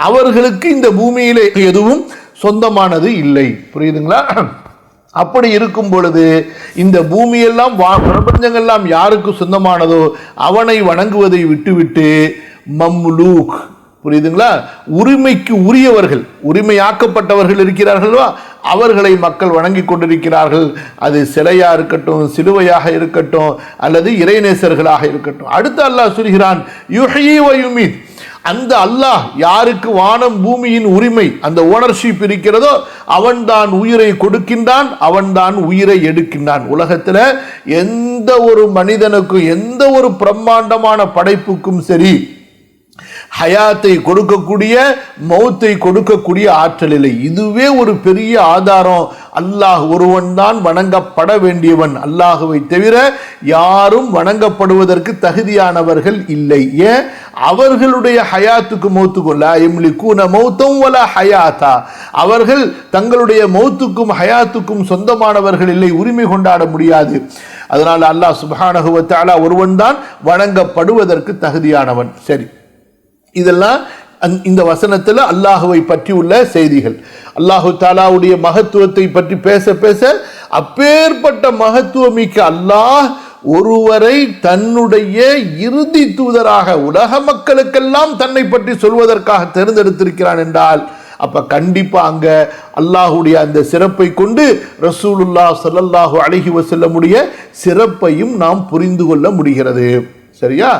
Speaker 1: அவர்களுக்கு இந்த பூமியிலே எதுவும் சொந்தமானது இல்லை. புரியுதுங்களா? அப்படி இருக்கும் பொழுது இந்த பூமியெல்லாம் பிரபஞ்சங்கள்லாம் யாருக்கு சொந்தமானதோ அவனை வணங்குவதை விட்டுவிட்டு மம்லூக், புரியுதுங்களா, உரிமைக்கு உரியவர்கள், உரிமையாக்கப்பட்டவர்கள் இருக்கிறார்களா, அவர்களை மக்கள் வணங்கி கொண்டிருக்கிறார்கள். அது சிலையா இருக்கட்டும், சிலுவையாக இருக்கட்டும், அல்லது இறைநேசர்களாக இருக்கட்டும். அடுத்து அல்லாஹ் சொல்கிறான் யுஹ்யி வ யுமீத். அந்த அல்லாஹ் யாருக்கு வானம் பூமியின் உரிமை, அந்த ஓனர்ஷிப் இருக்கிறதோ அவன்தான் உயிரை கொடுக்கின்றான், அவன்தான் உயிரை எடுக்கின்றான். உலகத்தில் எந்த ஒரு மனிதனுக்கும் எந்த ஒரு பிரம்மாண்டமான படைப்புக்கும் சரி ஹயாத்தை கொடுக்கக்கூடிய, மௌத்தை கொடுக்கக்கூடிய ஆற்றல் இல்லை. இதுவே ஒரு பெரிய ஆதாரம். அல்லாஹ் ஒருவன் தான் வணங்கப்பட வேண்டியவன். அல்லாஹுவை தவிர யாரும் வணங்கப்படுவதற்கு தகுதியானவர்கள் இல்லை. ஏன்? அவர்களுடைய ஹயாத்துக்கு மௌத்துக்கும் லா யம்லிகூன மௌத்தம் வலா ஹயாத்தா, அவர்கள் தங்களுடைய மௌத்துக்கும் ஹயாத்துக்கும் சொந்தமானவர்கள் இல்லை, உரிமை கொண்டாட முடியாது. அதனால அல்லாஹ் சுப்ஹானஹு வ தஆலா ஒருவன் தான் வணங்கப்படுவதற்கு தகுதியானவன். சரி, இதெல்லாம் இந்த வசனத்தில் அல்லாஹுவை பற்றி உள்ள செய்திகள். அல்லாஹு தாலாவுடைய மகத்துவத்தை பற்றி பேச பேச அப்பேற்பட்ட மகத்துவமிக்க அல்லாஹ் ஒருவரை தன்னுடைய இறுதி தூதராக உலக மக்களுக்கெல்லாம் தன்னை பற்றி சொல்வதற்காக தேர்ந்தெடுத்திருக்கிறான் என்றால் அப்ப கண்டிப்பா அங்க அல்லாஹுடைய அந்த சிறப்பை கொண்டு ரசூலுல்லாஹ் ஸல்லல்லாஹு அலைஹி வஸல்லமுடைய சிறப்பையும் நாம் புரிந்து கொள்ள முடிகிறது. சரியா?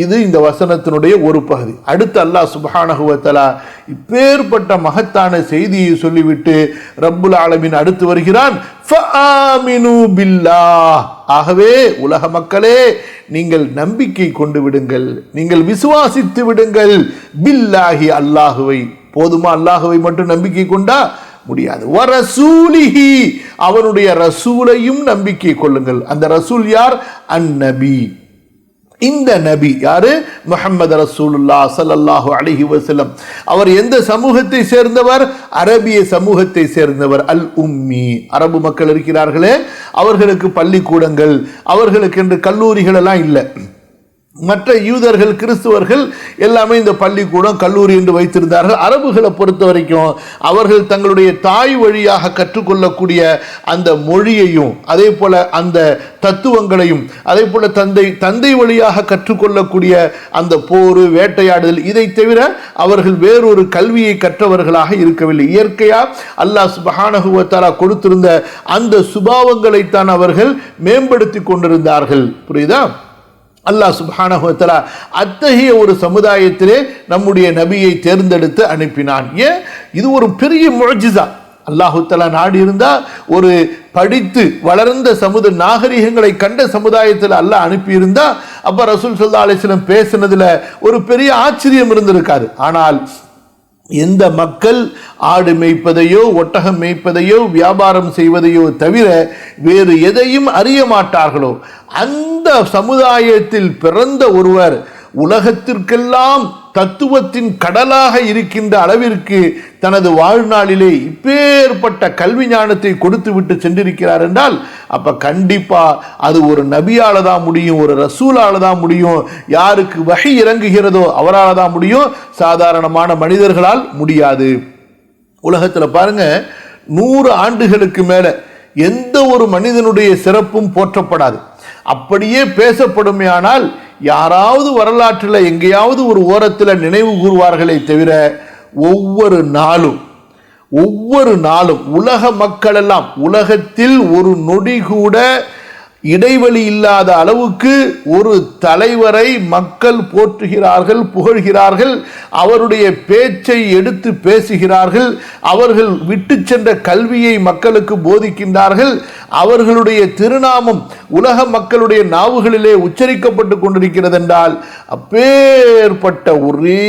Speaker 1: இது இந்த வசனத்தினுடைய ஒரு பகுதி. அடுத்து அல்லாஹ் சுப்ஹானஹு வ தஆலா இப்பேற்பட்ட மகத்தான செய்தியை சொல்லிவிட்டு ரப்புல் ஆலமீன் அடுத்து வருகிறான் ஃபஆமினு பில்லாஹ். ஆகவே உலக மக்களே, நீங்கள் நம்பிக்கை கொண்டு விடுங்கள், நீங்கள் விசுவாசித்து விடுங்கள். பில்லாஹி, அல்லாஹுவை. போதுமா? அல்லாஹுவை மட்டும் நம்பிக்கை கொண்டா முடியாது. வரசூலிஹி, அவனுடைய ரசூலையும் நம்பிக்கை கொள்ளுங்கள். அந்த ரசூல் யார்? அந்நபி. இந்த நபி யாரு? முஹம்மது ரசூலுல்லாஹ் ஸல்லல்லாஹு அலைஹி வஸல்லம். அவர் எந்த சமூகத்தை சேர்ந்தவர்? அரபிய சமூகத்தை சேர்ந்தவர். அல் உம்மி, அரபு மக்கள் இருக்கிறார்களே, அவர்களுக்கு பள்ளிக்கூடங்கள், அவர்களுக்கு என்று கல்லூரிகள் எல்லாம் இல்லை. மற்ற யூதர்கள், கிறிஸ்துவர்கள் எல்லாமே இந்த பள்ளிக்கூடம், கல்லூரி என்று வைத்திருந்தார்கள். அரபுகளை பொறுத்த வரைக்கும் அவர்கள் தங்களுடைய தாய் வழியாக கற்றுக்கொள்ளக்கூடிய அந்த மொழியையும், அதே போல அந்த தத்துவங்களையும், அதே போல தந்தை வழியாக கற்றுக்கொள்ளக்கூடிய அந்த போர், வேட்டையாடுதல், இதை தவிர அவர்கள் வேறொரு கல்வியை கற்றவர்களாக இருக்கவில்லை. இயற்கையா அல்லாஹ் சுப்ஹானஹு வ தஆலா கொடுத்திருந்த அந்த சுபாவங்களைத்தான் அவர்கள் மேம்படுத்தி கொண்டிருந்தார்கள். புரியுதா? அல்லாஹ் சுப்ஹானஹு வ தஆலா அத்தகைய ஒரு சமுதாயத்திலே நம்முடைய நபியை தேர்ந்தெடுத்து அனுப்பினான். ஏன்? இது ஒரு பெரிய முஅ்ஜிஸா. அல்லாஹு தஆலா நாடி இருந்தா ஒரு படித்து வளர்ந்த நாகரிகங்களை கண்ட சமுதாயத்தில் அல்லாஹ் அனுப்பியிருந்தா அப்ப ரசூல் ஸல்லல்லாஹு அலைஹி வஸல்லம் பேசினதுல ஒரு பெரிய ஆச்சரியம் இருந்திருக்காது. ஆனால் எந்த மக்கள் ஆடு மேய்ப்பதையோ, ஒட்டகம் மேய்ப்பதையோ, வியாபாரம் செய்வதையோ தவிர வேறு எதையும் அறிய மாட்டார்களோ, அந்த சமுதாயத்தில் பிறந்த ஒருவர் உலகத்திற்கெல்லாம் தத்துவத்தின் கடலாக இருக்கின்ற அளவிற்கு தனது வாழ்நாளிலே இப்பேற்பட்ட கல்வி ஞானத்தை கொடுத்து விட்டு சென்றிருக்கிறார் என்றால் அப்ப கண்டிப்பா அது ஒரு நபியால தான் முடியும், ஒரு ரசூலால தான் முடியும். யாருக்கு வஹி இறங்குகிறதோ அவரால தான் முடியும், சாதாரணமான மனிதர்களால் முடியாது. உலகத்துல பாருங்க, 100 ஆண்டுகளுக்கு மேல எந்த ஒரு மனிதனுடைய சிறப்பும் போற்றப்படாது. அப்படியே பேசப்படுமே ஆனால் யாராவது வரலாற்றில் எங்கேயாவது ஒரு ஓரத்தில் நினைவு கூறுவார்களே தவிர ஒவ்வொரு நாளும் உலக மக்கள் எல்லாம் உலகத்தில் ஒரு நொடி கூட இடைவெளி இல்லாத அளவுக்கு ஒரு தலைவரை மக்கள் போற்றுகிறார்கள், புகழ்கிறார்கள், அவருடைய பேச்சை எடுத்து பேசுகிறார்கள், அவர்கள் விட்டு சென்ற கல்வியை மக்களுக்கு போதிக்கின்றார்கள், அவர்களுடைய திருநாமம் உலக மக்களுடைய நாவுகளிலே உச்சரிக்கப்பட்டு கொண்டிருக்கிறது என்றால் அப்பேற்பட்ட ஒரே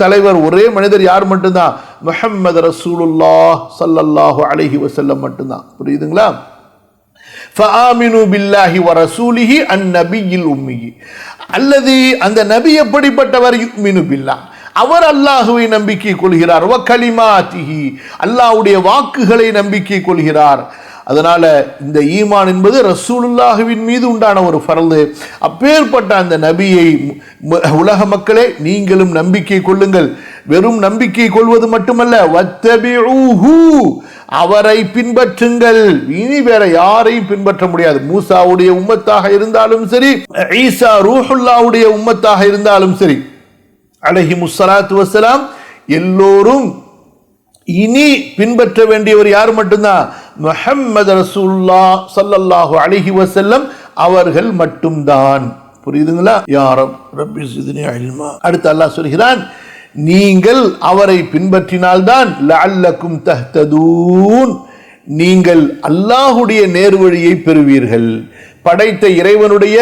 Speaker 1: தலைவர், ஒரே மனிதர் யார் மட்டும்தான்? முஹம்மது ரசூலுல்லாஹ் ஸல்லல்லாஹு அலைஹி வஸல்லம் மட்டும்தான். புரியுதுங்களா? فآمنوا بالله ورسوله النبي الأمي الذي அந்த நபி எப்படிப்பட்டவர்? யுமினு பில்லாஹ், அவர் அல்லாஹ்வை நம்பிக்கை கொள்கிறார். வ கலிமாத்திஹி, அல்லாஹ்வுடைய வாக்குகளை நம்பிக்கை கொள்கிறார். அதனால இந்த ஈமான் என்பது ரசூலுல்லாஹ்வின் மீது உண்டான ஒரு ஃபர்து. அப்பேற்பட்ட அந்த நபியை உலக மக்களே நீங்களும் நம்பிக்கை கொள்ளுங்கள். வெறும் நம்பிக்கை கொள்வது மட்டுமல்ல, வத்தபிஊஹு, அவரை பின்பற்றுங்கள். இனி வேற யாரையும் பின்பற்ற முடியாது. மூசாவுடைய உம்மத்தாக இருந்தாலும் சரி, ஈசா ரூஹுல்லாவுடைய உம்மத்தாக இருந்தாலும் சரி, அலைஹிமுஸ்ஸலாத்து வஸ்ஸலாம், எல்லோரும் இனி பின்பற்ற வேண்டியவர் யார் மட்டும்தான்? முஹம்மது ரசூலுல்லாஹ் ஸல்லல்லாஹு அலைஹி வஸல்லம் அவர்கள் மட்டும்தான். புரியுதுங்களா? யா ரப்பி ஸித்னி இல்மா. அடுத்து அல்லாஹ் சொல்கிறான், நீங்கள் அவரை பின்பற்றினால்தான் லஅல்லக்கும் தஹ்ததூன், நீங்கள் அல்லாஹுடைய நேர்வழியை பெறுவீர்கள். படைத்த இறைவனுடைய,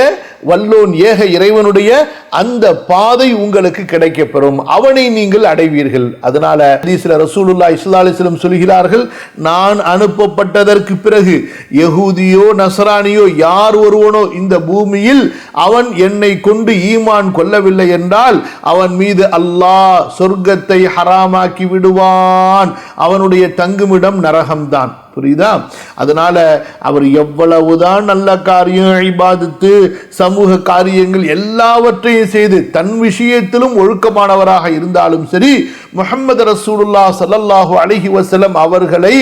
Speaker 1: வல்லோன் ஏக இறைவனுடைய அந்த பாதை உங்களுக்கு கிடைக்கப்பெறும், அவனை நீங்கள் அடைவீர்கள். அதனால ஹதீஸ்ல ரசூலுல்லாஹி ஸல்லல்லாஹு அலைஹி வஸல்லம் சொல்கிறார்கள், நான் அனுப்பப்பட்டதற்கு பிறகு யஹூதியோ நஸ்ரானியோ யார் ஒருவனோ இந்த பூமியில் அவன் என்னை கொண்டு ஈமான் கொள்ளவில்லை என்றால் அவன் மீது அல்லாஹ் சொர்க்கத்தை ஹராமாக்கி விடுவான், அவனுடைய தங்குமிடம் நரகம்தான். புரியுதா? அதனால அவர் எவ்வளவுதான் நல்ல காரியம், இபாதத்து, சமூக காரியங்கள் எல்லாவற்றையும் செய்து தன் விஷயத்திலும் ஒழுக்கமானவராக இருந்தாலும் சரி, முஹம்மது ரசூலுல்லாஹ் ஸல்லல்லாஹு அலைஹி வஸல்லம் அவர்களை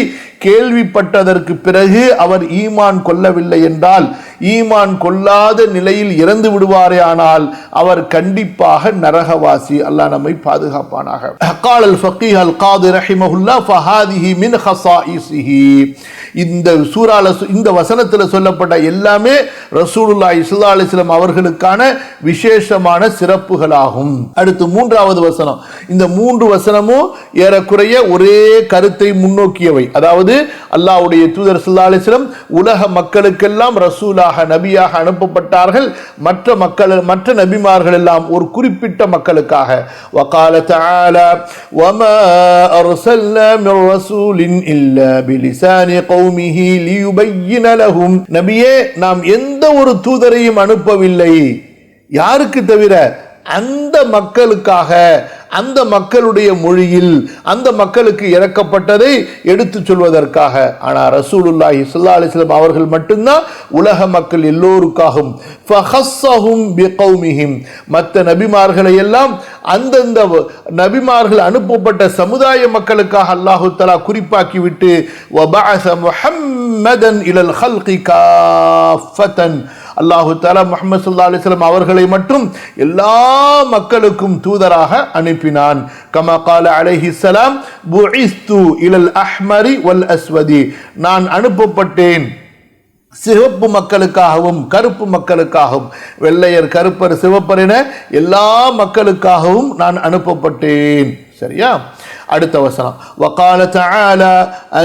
Speaker 1: கேள்விப்பட்டதற்கு பிறகு அவர் ஈமான் கொள்ளவில்லை என்றால், ஈமான் கொள்ளாத நிலையில் இறந்து விடுவாரே ஆனால் அவர் கண்டிப்பாக நரகவாசி. அல்லாஹ் நம்மை பாதுகாப்பானாக. கால் அல் ஃபகீஹ் அல் காதி ரஹிமஹுல்லாஹ் ஃபஹாதிஹி மின் ஹஸாயிஸிஹி. இந்த சூரால, இந்த வசனத்தில் சொல்லப்பட்ட எல்லாமே ரசூலுல்லாஹி ஸல்லல்லாஹு அலைஹி வஸல்லம் அவர்களுக்கான விசேஷமான சிறப்புகளாகும். அடுத்து 3வது வசனம். இந்த 3 வசனமும் ஏறக்குறைய ஒரே கருத்தை முன்னோக்கியவை. அதாவது அல்லாஹ்வுடைய தூதர் ஸல்லல்லாஹு அலைஹி வஸல்லம் உலக மக்களுக்கெல்லாம் ரசூலாக, நபியாக அனுப்பப்பட்டார்கள். மற்ற நபிமார்கள் எல்லாம் ஒரு குறிப்பிட்ட மக்களுக்காக. வகால தஆலா வமா அர்சல்னா மிர் ரசூலின் இல்லா பிலிசானி கௌமிஹி லியுபய்யின லஹும். நபியே, நாம் எந்த ஒரு தூதரையும் அனுப்பவில்லை யாருக்கு தவிர? அந்த மக்களுக்காக, அந்த மக்களுடைய மொழியில் அந்த மக்களுக்கு இறக்கப்பட்டதை எடுத்து சொல்வதற்காக. ஆனால் ரசூலுல்லாஹி ஸல்லல்லாஹு அலைஹி வஸல்லம் அவர்கள் மட்டும்தான் உலக மக்கள் எல்லோருக்காகவும். ஃபஹஸ்ஸஹும் பிகௌமிஹிம், மற்ற நபிமார்களை எல்லாம் அந்தந்த நபிமார்கள் அனுப்பப்பட்ட சமுதாய மக்களுக்காக அல்லாஹு தஆலா குறிப்பாக்கி விட்டு வபஅஸ முஹம்மதன் இலல் ஹல்கி காஃபதன், அல்லாஹு தஆலா முஹம்மது ஸல்லல்லாஹு அலைஹி வஸல்லம் அவர்களை மட்டும் எல்லா மக்களுக்கும் தூதராக அனுப்பினான். கமா கால அலைஹி ஸலாம் புஇஸ்து இலல் அஹ்மரி வல் அஸ்வதி, நான் அனுப்பப்பட்டேன் சிவப்பு மக்களுக்காகவும் கருப்பு மக்களுக்காகவும், வெள்ளையர் கருப்பர் சிவப்பர் என எல்லா மக்களுக்காகவும் நான் அனுப்பப்பட்டேன். சரியா? அடுத்த வசனம், وقال تعالى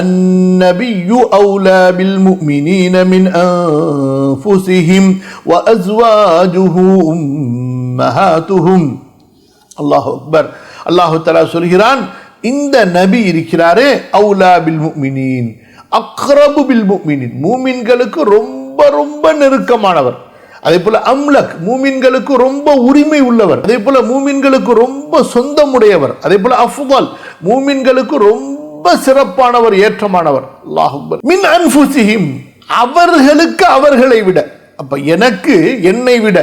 Speaker 1: النبي أولى بالمؤمنين من أنفسهم وأزواجه أمهاتهم. அல்லாஹ் அக்பர். அல்லாஹ் தஆலா சொல்கிறான், இந்த நபி இருக்கிறாரே அவுலா பில் முஃமினீன், அக்ரபு பில் முஃமினீன், மூமின்களுக்கு ரொம்ப ரொம்ப நெருக்கமானவர். அதே போல அம்லக், மூமின்களுக்கு ரொம்ப உரிமை உள்ளவர். அதே போல மூமின்களுக்கு ரொம்ப சொந்தமுடையவர். அதே போல அஃதல், மூமின்களுக்கு ரொம்ப சிறப்பானவர், ஏற்றமானவர். அல்லாஹ் அக்பர். மின் அன்ஃபுஸிஹிம், அவர்களுக்கு அவர்களை விட. அப்ப எனக்கு என்னை விட,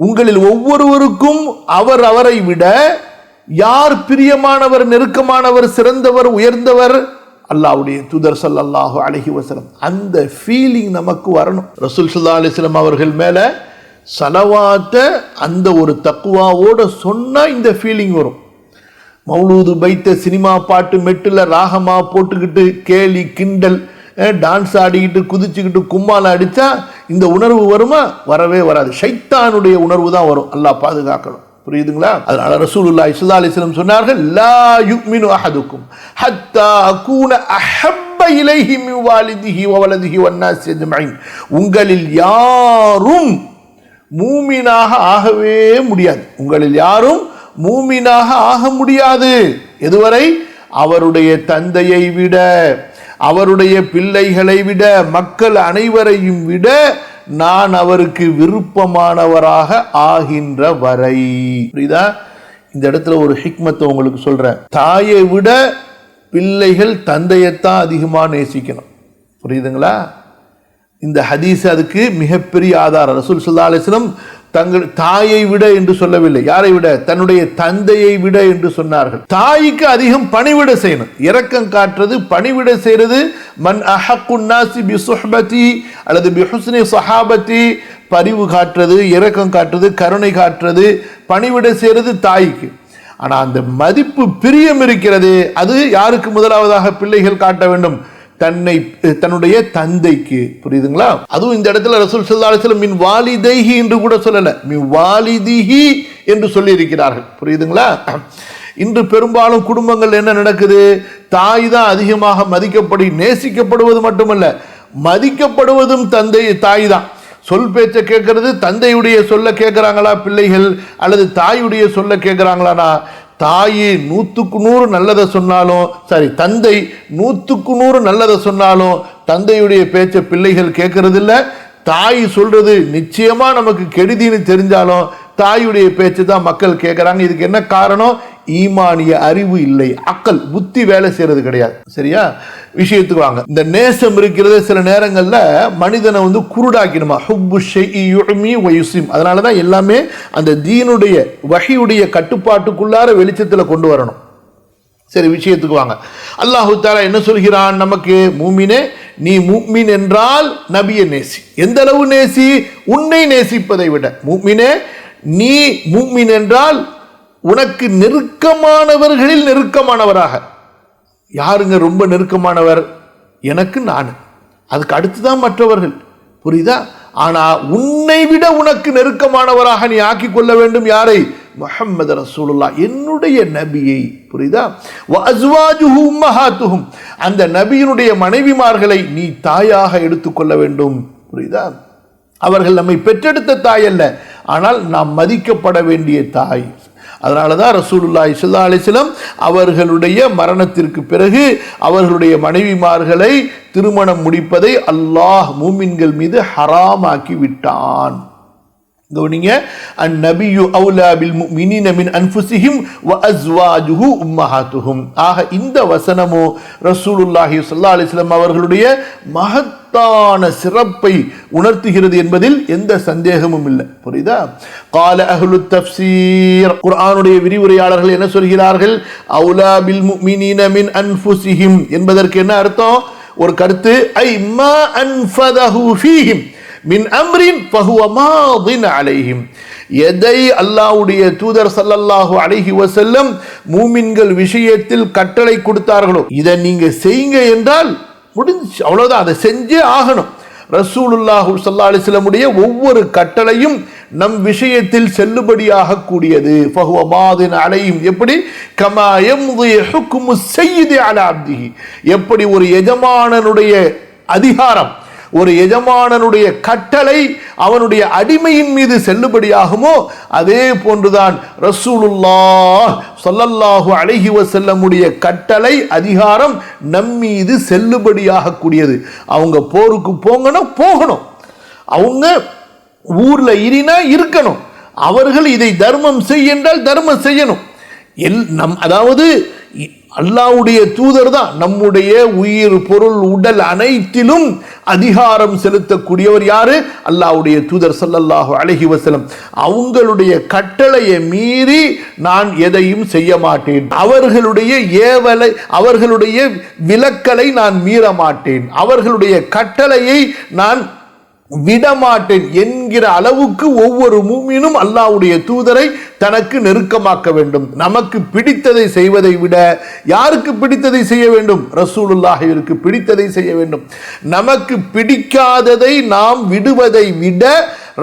Speaker 1: உங்களில் ஒவ்வொருவருக்கும் அவர் அவரை விட யார் பிரியமானவர், நெருக்கமானவர், சிறந்தவர், உயர்ந்தவர்? அல்லாஹ்வுடைய தூதர் ஸல்லல்லாஹு அலைஹி வஸல்லம். அந்த ஃபீலிங் நமக்கு வரணும். ரசூல் ஸல்லல்லாஹு அலைஹி வஸல்லம் அவர்கள் மேல ஸலவாத்த அந்த ஒரு தக்வாவோட சொன்னா இந்த ஃபீலிங் வரும். மௌலூது பைத்த சினிமா பாட்டு மெட்டுல ராகமா போட்டுக்கிட்டு கேலி கிண்டல் டான்ஸ் ஆடிக்கிட்டு குதிச்சுக்கிட்டு கும்மால அடிச்சா இந்த உணர்வு வருமா? வரவே வராது. ஷைத்தானுடைய உணர்வு தான் வரும். அல்லாஹ் பாதுகாக்கணும். புரியுதுங்களா? அதனால ரசூலுல்லாஹி ஸல்லல்லாஹு அலைஹி வஸல்லம் சொன்னார்கள், லா யுமினு அஹதுக்கும் ஹத்தா அகூன அஹப்ப இலைஹி மின் வாலிதிஹி வ வலதிஹி வன்னாஸ் அஜ்மஈன், உங்களில் யாரும் மூமினாக ஆகவே முடியாது. உங்களில் யாரும் மூமினாக ஆக முடியாது. எதுவரை? அவருடைய தந்தையை விட, அவருடைய பிள்ளைகளை விட, மக்கள் அனைவரையும் விட நான் அவருக்கு விருப்பமானவராக ஆகின்ற வரை. புரியுதா? இந்த இடத்துல ஒரு ஹிக்மத்தை உங்களுக்கு சொல்றேன். தாயை விட பிள்ளைகள் தந்தையைத்தான் அதிகமாக நேசிக்கணும். புரியுதுங்களா? இந்த ஹதீஸ் அதுக்கு மிகப்பெரிய ஆதாரம். ரசூல் ஸல்லல்லாஹு அலைஹி வஸல்லம் தங்கள் தாயை விட என்று சொல்லவில்லை. யாரை விட? தன்னுடைய தந்தையை விட என்று சொன்னார்கள். தாய்க்கு அதிகம் பணிவிட செய்யணும், இரக்கம் காட்டுறது, பணிவிட செய்யறது. மன் அஹக்குன் நாசி பி சுஹ்பதி அல்லது பி ஹுஸ்னி ஸஹாபதி, பரிவு காட்டுறது, இரக்கம் காட்டுறது, கருணை காட்டுறது, பணிவிட செய்யறது தாய்க்கு. ஆனா அந்த மதிப்பு பிரியம் இருக்கிறது, அது யாருக்கு முதலாவதாக பிள்ளைகள் காட்ட வேண்டும்? தன்னுடைய தந்தைக்கு. புரியுதுங்களா? அதுவும் இந்த இடத்துல ரசூல் ஸல்லல்லாஹு அலைஹி வஸல்லம் மின் வாலிதைஹி என்று கூட சொல்லல, மின் வாலிதிஹி என்று சொல்லி இருக்கிறார்கள். புரியுதுங்களா? இன்று பெரும்பாலும் குடும்பங்கள் என்ன நடக்குது? தாய் தான் அதிகமாக மதிக்கப்படி நேசிக்கப்படுவது மட்டுமல்ல, மதிக்கப்படுவதும் தாய் தான். சொல் பேச்ச கேட்கறது, தந்தையுடைய சொல்ல கேட்கிறாங்களா பிள்ளைகள் அல்லது தாயுடைய சொல்ல கேட்கிறாங்களானா? தாயை 100க்கு 100 நல்லதை சொன்னாலும் சரி, தந்தை 100க்கு 100 நல்லதை சொன்னாலும் தந்தையுடைய பேச்ச பிள்ளைகள் கேட்கறது இல்ல. தாய் சொல்றது நிச்சயமா நமக்கு கெடுதின்னு தெரிஞ்சாலும் தாயுடைய பேச்சு தான் மக்கள் கேட்கறாங்க. இதுக்கு என்ன காரணம்? ஈமானிய அறிவு இல்லை, அக்கல் புத்தி வேலை செய்யறது கிடையாது. சரியா? விஷயத்துக்கு வாங்க. இந்த நேசம் இருக்கிறது சில நேரங்கள்ல மனிதனை குருடாக்கிடுமா. ஹுப்பு ஷைஇ யுமி வ யுஸிம். அதனாலதான் எல்லாமே அந்த தீனுடைய வஹியுடைய கட்டுப்பாட்டுக்குள்ளார வெளிச்சத்துல கொண்டு வரணும். சரி, விஷயத்துக்கு வாங்க. அல்லாஹு தஆலா என்ன சொல்கிறான் நமக்கு? மூமினே, நீ முஃமின் என்றால் நபியை நேசி. எந்த அளவு நேசி? உன்னை நேசிப்பதை விட. மூமினே, நீ முஃமின் என்றால் உனக்கு நெருக்கமானவர்களில் நெருக்கமானவராக. யாருங்க ரொம்ப நெருக்கமானவர்? எனக்கு நான், அதுக்கு அடுத்துதான் மற்றவர்கள். புரியுதா? ஆனா உன்னை விட உனக்கு நெருக்கமானவராக நீ ஆக்கிக் கொள்ள வேண்டும். யாரை? முஹம்மது ரசூலுல்லாஹ், என்னுடைய நபியை. புரியுதா? வ அஸ்வாஜுஹு உம்மஹாத்துஹும், அந்த நபியினுடைய மனைவிமார்களை நீ தாயாக எடுத்துக்கொள்ள வேண்டும். புரியுதா? அவர்கள் நம்மை பெற்றெடுத்த தாய் அல்ல, ஆனால் நாம் மதிக்கப்பட வேண்டிய தாய். அதனாலதான் ரசூலுல்லாஹி ஸல்லல்லாஹு அலைஹி வஸல்லம் அவர்களுடைய மரணத்திற்கு பிறகு அவர்களுடைய மனைவிமார்களை திருமணம் முடிப்பதை அல்லாஹ் மூமின்கள் மீது ஹராமாக்கி விட்டான். கவனிங்க, அந்நபியு அவுலா பில் முஃமினீன மின் அன்ஃபுஸிஹிம் வ அஸ்வாஜுஹு உம்மஹாத்துஹும். ஆக இந்த வசனமோ ரசூலுல்லாஹி ஸல்லல்லாஹு அலைஹி வஸல்லம் அவர்களுடைய மகத்தான சிறப்பை உணர்த்துகிறது என்பதில் எந்த சந்தேகமும் இல்லை. புரியுதா? கால அஹ்லுத் தஃப்ஸீர், குர்ஆனுடைய விரிவுரையாளர்கள் என்ன சொல்கிறார்கள்? அவுலா பில் முஃமினீன மின் அன்ஃபுஸிஹிம் என்பதற்கு என்ன அர்த்தம்? ஒரு கருத்து, ஐ மா அன்ஃபதஹு ஃபீஹிம் மின் அம்ரின் ஃபஹுவ மாதின் அலைஹிம். எதை அல்லாஹ்வுடைய தூதர் ஸல்லல்லாஹு அலைஹி வஸல்லம் மூமின்கள் விஷயத்தில் கட்டளை கொடுத்தார்களோ, இதை நீங்க செய்யுங்க என்றால் முடிஞ்சு, அவ்வளவுதான், அதை செஞ்சே ஆகணும். ரசூலுல்லாஹி ஸல்லல்லாஹு அலைஹி வஸல்லம் உடைய ஒவ்வொரு கட்டளையும் நம் விஷயத்தில் செல்லுபடியாக கூடியது. ஃபஹுவ மாதின் அலைஹிம். எப்படி? கமா யம்தி ஹுக்மு ஸய்யிதி அலா அப்திஹி. எப்படி ஒரு எஜமானனுடைய அதிகாரம், ஒரு எஜமானனுடைய கட்டளை அவனுடைய அடிமையின் மீது செல்லுபடியாகுமோ, அதே போன்றுதான் ரசூலுல்லாஹ் ஸல்லல்லாஹு அலைஹி வஸல்லம் உடைய கட்டளை அதிகாரம் நம் மீது செல்லுபடியாக கூடியது. அவங்க போருக்கு போங்கணும், போகணும். அவங்க ஊர்ல இரினா இருக்கணும். அவர்கள் இதை தர்மம் செய் என்றால் தர்மம் செய்யணும். அதாவது அல்லாஹ்வுடைய தூதர் தான் நம்முடைய உயிர், பொருள், உடல் அனைத்திலும் அதிகாரம் செலுத்தக்கூடியவர். யாரு? அல்லாஹ்வுடைய தூதர் ஸல்லல்லாஹு அலைஹி வஸல்லம். அவங்களுடைய கட்டளையை மீறி நான் எதையும் செய்ய மாட்டேன். அவர்களுடைய ஏவலை, அவர்களுடைய விலக்கலை நான் மீற மாட்டேன். அவர்களுடைய கட்டளையை நான் விடமாட்டேன் என்கிற அளவுக்கு ஒவ்வொரு மூமினும் அல்லாஹ்வுடைய தூதரை தனக்கு நெருக்கமாக்க வேண்டும். நமக்கு பிடித்ததை செய்வதை விட யாருக்கு பிடித்ததை செய்ய வேண்டும்? ரசூலுல்லாஹிற்கு பிடித்ததை செய்ய வேண்டும். நமக்கு பிடிக்காததை நாம் விடுவதை விட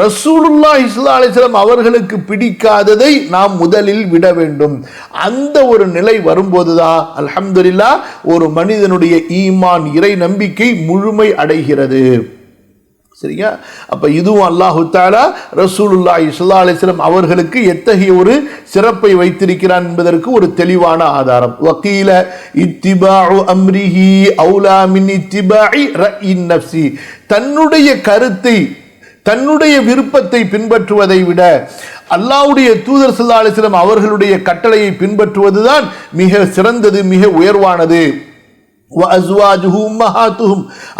Speaker 1: ரசூலுல்லாஹி ஸல்லல்லாஹு அலைஹி வஸல்லம் அவர்களுக்கு பிடிக்காததை நாம் முதலில் விட வேண்டும். அந்த ஒரு நிலை வரும்போதுதான் அல்ஹம்துலில்லாஹ் ஒரு மனிதனுடைய ஈமான், இறை நம்பிக்கை முழுமை அடைகிறது. சரியா? அப்ப இதுவும் அல்லாஹு தஆலா ரசூலுல்லாஹி ஸல்லல்லாஹு அலைஹி வஸல்லம் அவர்களுக்கு எத்தகைய ஒரு சிறப்பை வைத்திருக்கிறான் என்பதற்கு ஒரு தெளிவான ஆதாரம். வகீல இத்திபாஉ அம்ரிஹி அவுலா மின் இத்திபாஇ ரஇன் நஃப்ஸி. தன்னுடைய கருத்தை, தன்னுடைய விருப்பத்தை பின்பற்றுவதை விட அல்லாஹ்வுடைய தூதர் ஸல்லல்லாஹு அலைஹி வஸல்லம் அவர்களுடைய கட்டளையை பின்பற்றுவதுதான் மிக சிறந்தது, மிக உயர்வானது.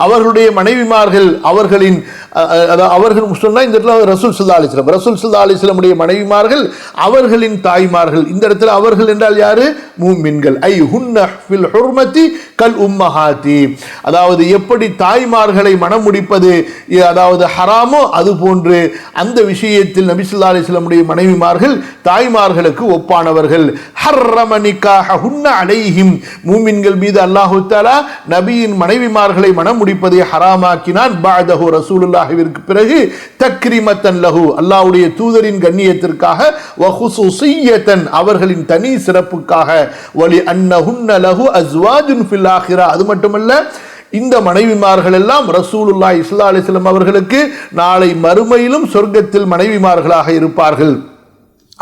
Speaker 1: அவர்களுடைய மனைவிமார்கள், அவர்களின் அவர்கள் சொன்னா இந்த இடத்துல ரசூல் ஸல்லல்லாஹு அலைஹி வஸல்லம், ரசூல் ஸல்லல்லாஹு அலைஹி வஸல்லம் உடைய மனைவிமார்கள் அவர்களின் தாய்மார்கள். இந்த இடத்துல அவர்கள் என்றால் யாரு? மூமின்கள். ஐ ஹுன்ன ஃபில் ஹுர்மதி கல் உம்மஹாதி. அதாவது எப்படி தாய்மார்களை மனம் முடிப்பது அதாவது ஹராமோ அது போன்று அந்த விஷயத்தில் நபி ஸல்லல்லாஹு அலைஹி வஸல்லம் உடைய மனைவிமார்கள் தாய்மார்களுக்கு ஒப்பானவர்கள். ஹர்ரம நிகாஹுன்ன அலைஹிம். மூமின்கள் மீது அல்லாஹ் தஆலா நபியின் மனைவிமார்களை மனம் முடிப்பதை ஹராமாக்கினான். பஅதஹு ரசூலுல்லாஹிற்கு பிறகு தக்ரிமத்தன் லஹு, அல்லாஹ்வுடைய தூதரின் கண்ணியத்திற்காக, வ குஸூஸியத்தன் அவர்களின் தனி சிறப்புக்காக, வலி அன்னஹுன்ன லஹு அஸ்வாஜுன் ஃபில் ஆখিরা. அது மட்டுமல்ல, இந்த மனைவிமார்கள் எல்லாம் ரசூலுல்லாஹி ஸல்லல்லாஹு அலைஹி வஸல்லம் அவர்களுக்கு நாளை மறுமையிலும் சொர்க்கத்தில் மனைவிமார்களாக இருப்பார்கள்.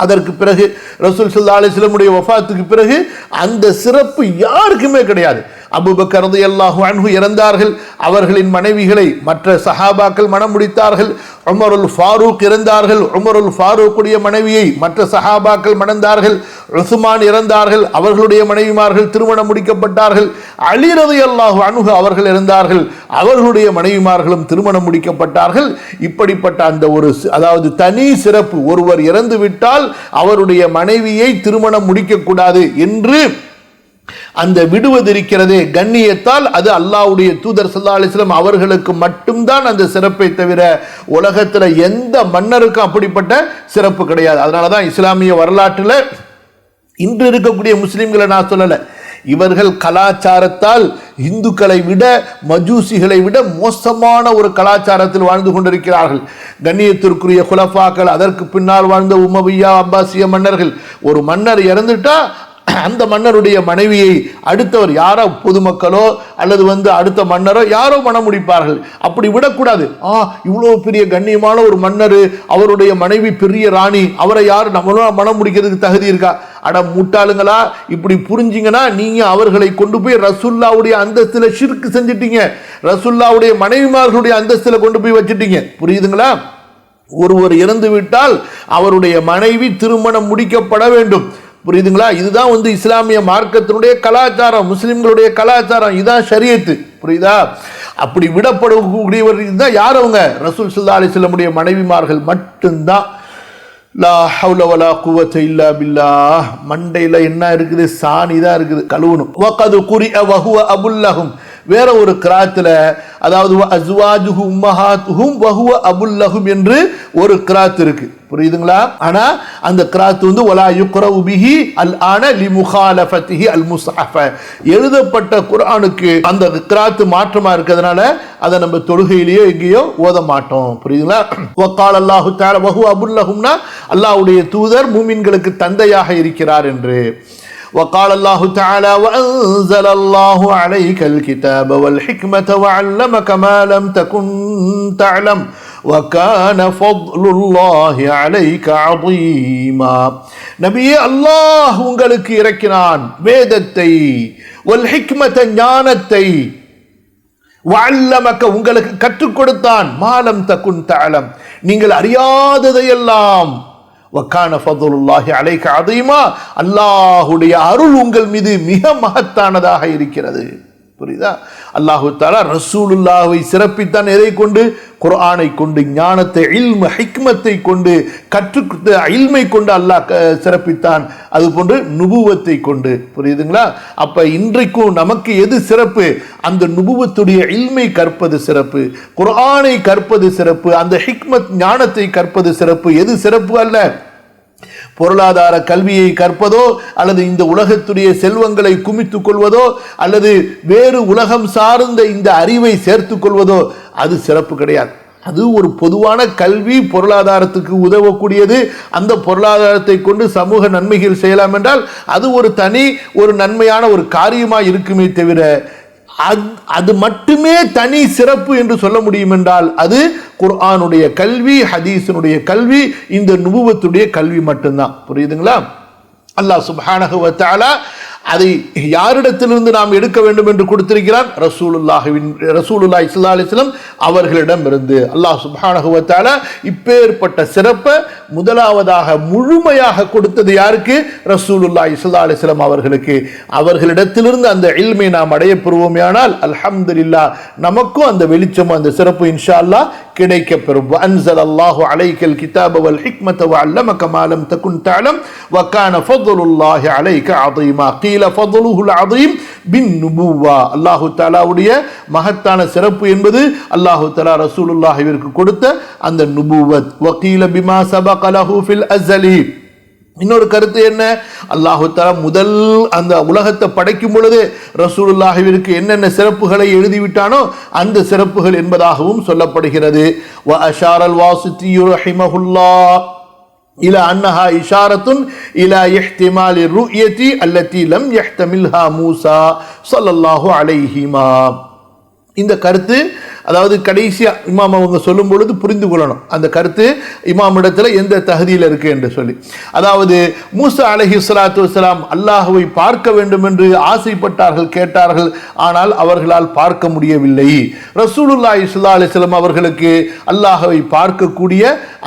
Speaker 1: அதற்கு பிறகு ரசூல் ஸல்லல்லாஹு அலைஹி வஸல்லம் உடைய வஃபாத்துக்கு பிறகு அந்த சிறப்பு யாருக்குமே கிடையாது. அபூபக்கர் ரலியல்லாஹு அன்ஹு இறந்தார்கள், அவர்களின் மனைவிகளை மற்ற சஹாபாக்கள் மணம் முடித்தார்கள். உமருல் ஃபாரூக் இறந்தார்கள், உமருல் ஃபாரூக்குடைய மனைவியை மற்ற சஹாபாக்கள் மணந்தார்கள். உஸ்மான் இறந்தார்கள், அவர்களுடைய மனைவிமார்கள் திருமணம் முடிக்கப்பட்டார்கள். அலி ரலியல்லாஹு அன்ஹு அவர்கள் இறந்தார்கள், அவர்களுடைய மனைவிமார்களும் திருமணம் முடிக்கப்பட்டார்கள். இப்படிப்பட்ட அந்த ஒரு அதாவது தனி சிறப்பு, ஒருவர் இறந்து விட்டால் அவருடைய மனைவியை திருமணம் முடிக்கக்கூடாது என்று அந்த விடுவதிருக்கிறதே கண்ணியத்தால், அது அல்லாஹ்வுடைய தூதர் ஸல்லல்லாஹு அலைஹி வஸல்லம் அவர்களுக்கு மட்டும்தான் அந்த சிறப்பை தவிர உலகத்தில் எந்த மன்னருக்கும் அப்படிப்பட்ட சிறப்பு கிடையாது. அதனால தான் இஸ்லாமிய வரலாற்றில் இன்று இருக்கக்கூடிய முஸ்லிம்களை நான் சொல்லலை, இவர்கள் கலாச்சாரத்தால் இந்துக்களை விட, மஜூசிகளை விட மோசமான ஒரு கலாச்சாரத்தில் வாழ்ந்து கொண்டிருக்கிறார்கள். கண்ணியத்திற்குரிய குலஃபாக்கள், அதற்கு பின்னால் வாழ்ந்த உமவியா அப்பாசிய மன்னர்கள், ஒரு மன்னர் இறந்துட்டா அந்த மன்னருடைய மனைவியை அடுத்தவர் யாரோ, பொதுமக்களோ அல்லது அடுத்த மன்னரோ யாரோ மனம் முடிப்பார்கள். அப்படி விடக்கூடாது. இவ்வளவு பெரிய கண்ணியமான ஒரு மன்னர், அவருடைய மனைவி பெரிய ராணி, அவரை யார் நம்மளும் மனம் முடிக்கிறதுக்கு தகுதி இருக்கா? அட முட்டாளுங்களா, இப்படி புரிஞ்சிங்கன்னா நீங்க அவர்களை கொண்டு போய் ரசூலுல்லாஹ்வுடைய அந்தஸ்துல ஷிர்க் செஞ்சிட்டீங்க, ரசூலுல்லாஹ்வுடைய மனைவிமார்களுடைய அந்தஸ்துல கொண்டு போய் வச்சிட்டீங்க. புரியுதுங்களா? ஒருவர் இறந்து விட்டால் அவருடைய மனைவி திருமணம் முடிக்கப்பட வேண்டும். புரியுதுங்களா? இதுதான் இஸ்லாமிய மார்க்கத்தினுடைய கலாச்சாரம், முஸ்லிம்களுடைய கலாச்சாரம், இதுதான் ஷரியத்து. புரியுதா? அப்படி விடப்படக்கூடியவர் தான் யார்? அவங்க ரசூல் ஸல்லல்லாஹு அலைஹி வஸல்லம் மனைவிமார்கள் மட்டும்தான். லா ஹவுல வலா குவத்த இல்லா பில்லாஹ். மண்டையில் என்ன இருக்குது? சாணி தான் இருக்குது, கழுவணும். வகது குரிஅ வஹுவ அபுல் லஹும். வேற ஒரு கிராத்துல, அதாவது அஸ்வாஜுஹு உம்மஹாத்துஹும் வஹுவ அபுல் லஹும் என்று ஒரு கிராத் இருக்கு. புரியுதுங்களா? ஆனா அந்த கிராத் வலா யுக்ரவு பிஹி அல் ஆன லிமுகாலஃபத்திஹி அல் முஸ்ஹஃப. எழுதப்பட்ட குர்ஆனுக்கு அந்த கிராத் மாற்றமா இருக்கிறதுனால அதை நம்ம தொழுகையிலேயோ எங்கேயோ ஓத மாட்டோம். புரியுதுங்களா? வகால அல்லாஹு தஆலா வஹுவ அபுல் லஹும்னா அல்லாஹ்வுடைய தூதர் மூமின்களுக்கு தந்தையாக இருக்கிறார் என்று. وقال الله تعالى وأنزل الله عليك الكتاب والحكمة وعلمك ما لم تكن تعلم وكان فضل الله عليك عظيما. நபியே, அல்லாஹ் உங்களுக்கு இறக்கினான் வேதத்தை, வல் ஹிக்மத ஞானத்தை, வஅல்லமக உங்களுக்கு கற்றுக் கொடுத்தான், மாலம் தகுன் தஅலம் நீங்கள் அறியாததையெல்லாம், வகான ஃபதுலுல்லாஹி அலைக அதீமா அல்லாஹ்வுடைய அருள் உங்கள் மீது மிக மகத்தானதாக இருக்கிறது. புரியுதா? அல்லாஹு தஆலா ரசூலுல்லாஹ்வை சிறப்பித்தான். எதை கொண்டு? குர்ஆனை கொண்டு, ஞானத்தை, இல்ம, ஹிக்மத்தை கொண்டு, கற்றுக் இல்மை கொண்டு அல்லாஹ் சிறப்பித்தான். அது போன்று நுபுவத்தை கொண்டு. புரியுதுங்களா? அப்ப இன்றைக்கும் நமக்கு எது சிறப்பு? அந்த நுபுவத்துடைய இல்மை கற்பது சிறப்பு, குர்ஆனை கற்பது சிறப்பு, அந்த ஹிக்மத் ஞானத்தை கற்பது சிறப்பு. எது சிறப்பு அல்ல? பொருளாதார கல்வியை கற்பதோ அல்லது இந்த உலகத்துடைய செல்வங்களை குமித்துக் கொள்வதோ அல்லது வேறு உலகம் சார்ந்த இந்த அறிவை சேர்த்துக் கொள்வதோ அது சிறப்பு கிடையாது. அது ஒரு பொதுவான கல்வி, பொருளாதாரத்துக்கு உதவக்கூடியது. அந்த பொருளாதாரத்தை கொண்டு சமூக நன்மைகள் செய்யலாம் என்றால் அது ஒரு தனி ஒரு நன்மையான ஒரு காரியமாக இருக்குமே தவிர அது மட்டுமே தனி சிறப்பு என்று சொல்ல முடியும் என்றால் அது குர்ஆனுடைய கல்வி, ஹதீஸினுடைய கல்வி, இந்த நுபுவத்துடைய கல்வி மட்டும்தான். புரியுதுங்களா? அல்லாஹ் சுப்ஹானஹு வ தஆலா அதை யாரிடத்திலிருந்து நாம் எடுக்க வேண்டும் என்று கொடுத்திருக்கிறான்? ரசூலுல்லாஹி ஸல்லல்லாஹு அலைஹி வஸல்லம் அவர்களிடம் இருந்து. அல்லாஹ் சுப்ஹானஹு வ தஆலா இப்பேற்பட்ட சிறப்பை முதலாவதாக முழுமையாக கொடுத்தது யாருக்கு? ரசூலுல்லாஹி ஸல்லல்லாஹு அலைஹி வஸல்லம் அவர்களுக்கு. அவர்களிடத்திலிருந்து அந்த இல்மை நாம் அடைய பெறுவோமேயானால் அல்ஹம்துலில்லாஹ் நமக்கும் அந்த வெளிச்சம், அந்த சிறப்பு இன்ஷா அல்லாஹ் கிடைக்கப் பெறும். வஅன்ஸலல்லாஹு அலைக்கல் கிதாப வல் ஹிக்மத வஅல்லமக மா லம் தகுன் தஅலம் வகான ஃபதுலுல்லாஹி அலைக அதீமா. கீல ஃபதுலுஹுல் அதீம் பின் நுபுவா. அல்லாஹு தஆலாவுடைய மகத்தான சிறப்பு என்பது அல்லாஹு தஆலா ரசூலுல்லாஹிற்கு கொடுத்த அந்த நுபுவத். வகீல பிமா சபக லஹு ஃபில் அஸலி. இன்னொரு கருத்து என்ன? அல்லாஹு தஆலா முதல் அந்த உலகத்தை படைக்கும் பொழுது ரசூலுல்லாஹிற்கு என்னென்ன சிறப்புகளை எழுதிவிட்டானோ அந்த சிறப்புகள் என்பதாகவும் சொல்லப்படுகிறது. வ அஷாரல் வாசித்தி ரஹிமஹுல்லாஹ் இலா அன்னஹா இஷாரத்துன் இலா இஹ்திமாலி ருயதி அல்லதி லம் யஹ்தமில்ஹா மூசா ஸல்லல்லாஹு அலைஹிமா. இந்த கருத்து அதாவது கடைசியா இமாம் அவங்க சொல்லும் பொழுது புரிந்து கொள்ளணும் அந்த கருத்து இமாம் இடத்துல எந்த தகுதியில் இருக்கு என்று சொல்லி. அதாவது மூசா அலைஹிஸ்ஸலாத்து வஸ்ஸலாம் அல்லாஹ்வை பார்க்க வேண்டும் என்று ஆசைப்பட்டார்கள், கேட்டார்கள். ஆனால் அவர்களால் பார்க்க முடியவில்லை. ரசூலுல்லாஹி ஸல்லல்லாஹு அலைஹி வஸல்லம் அவர்களுக்கு அல்லாஹ்வை பார்க்கக்கூடிய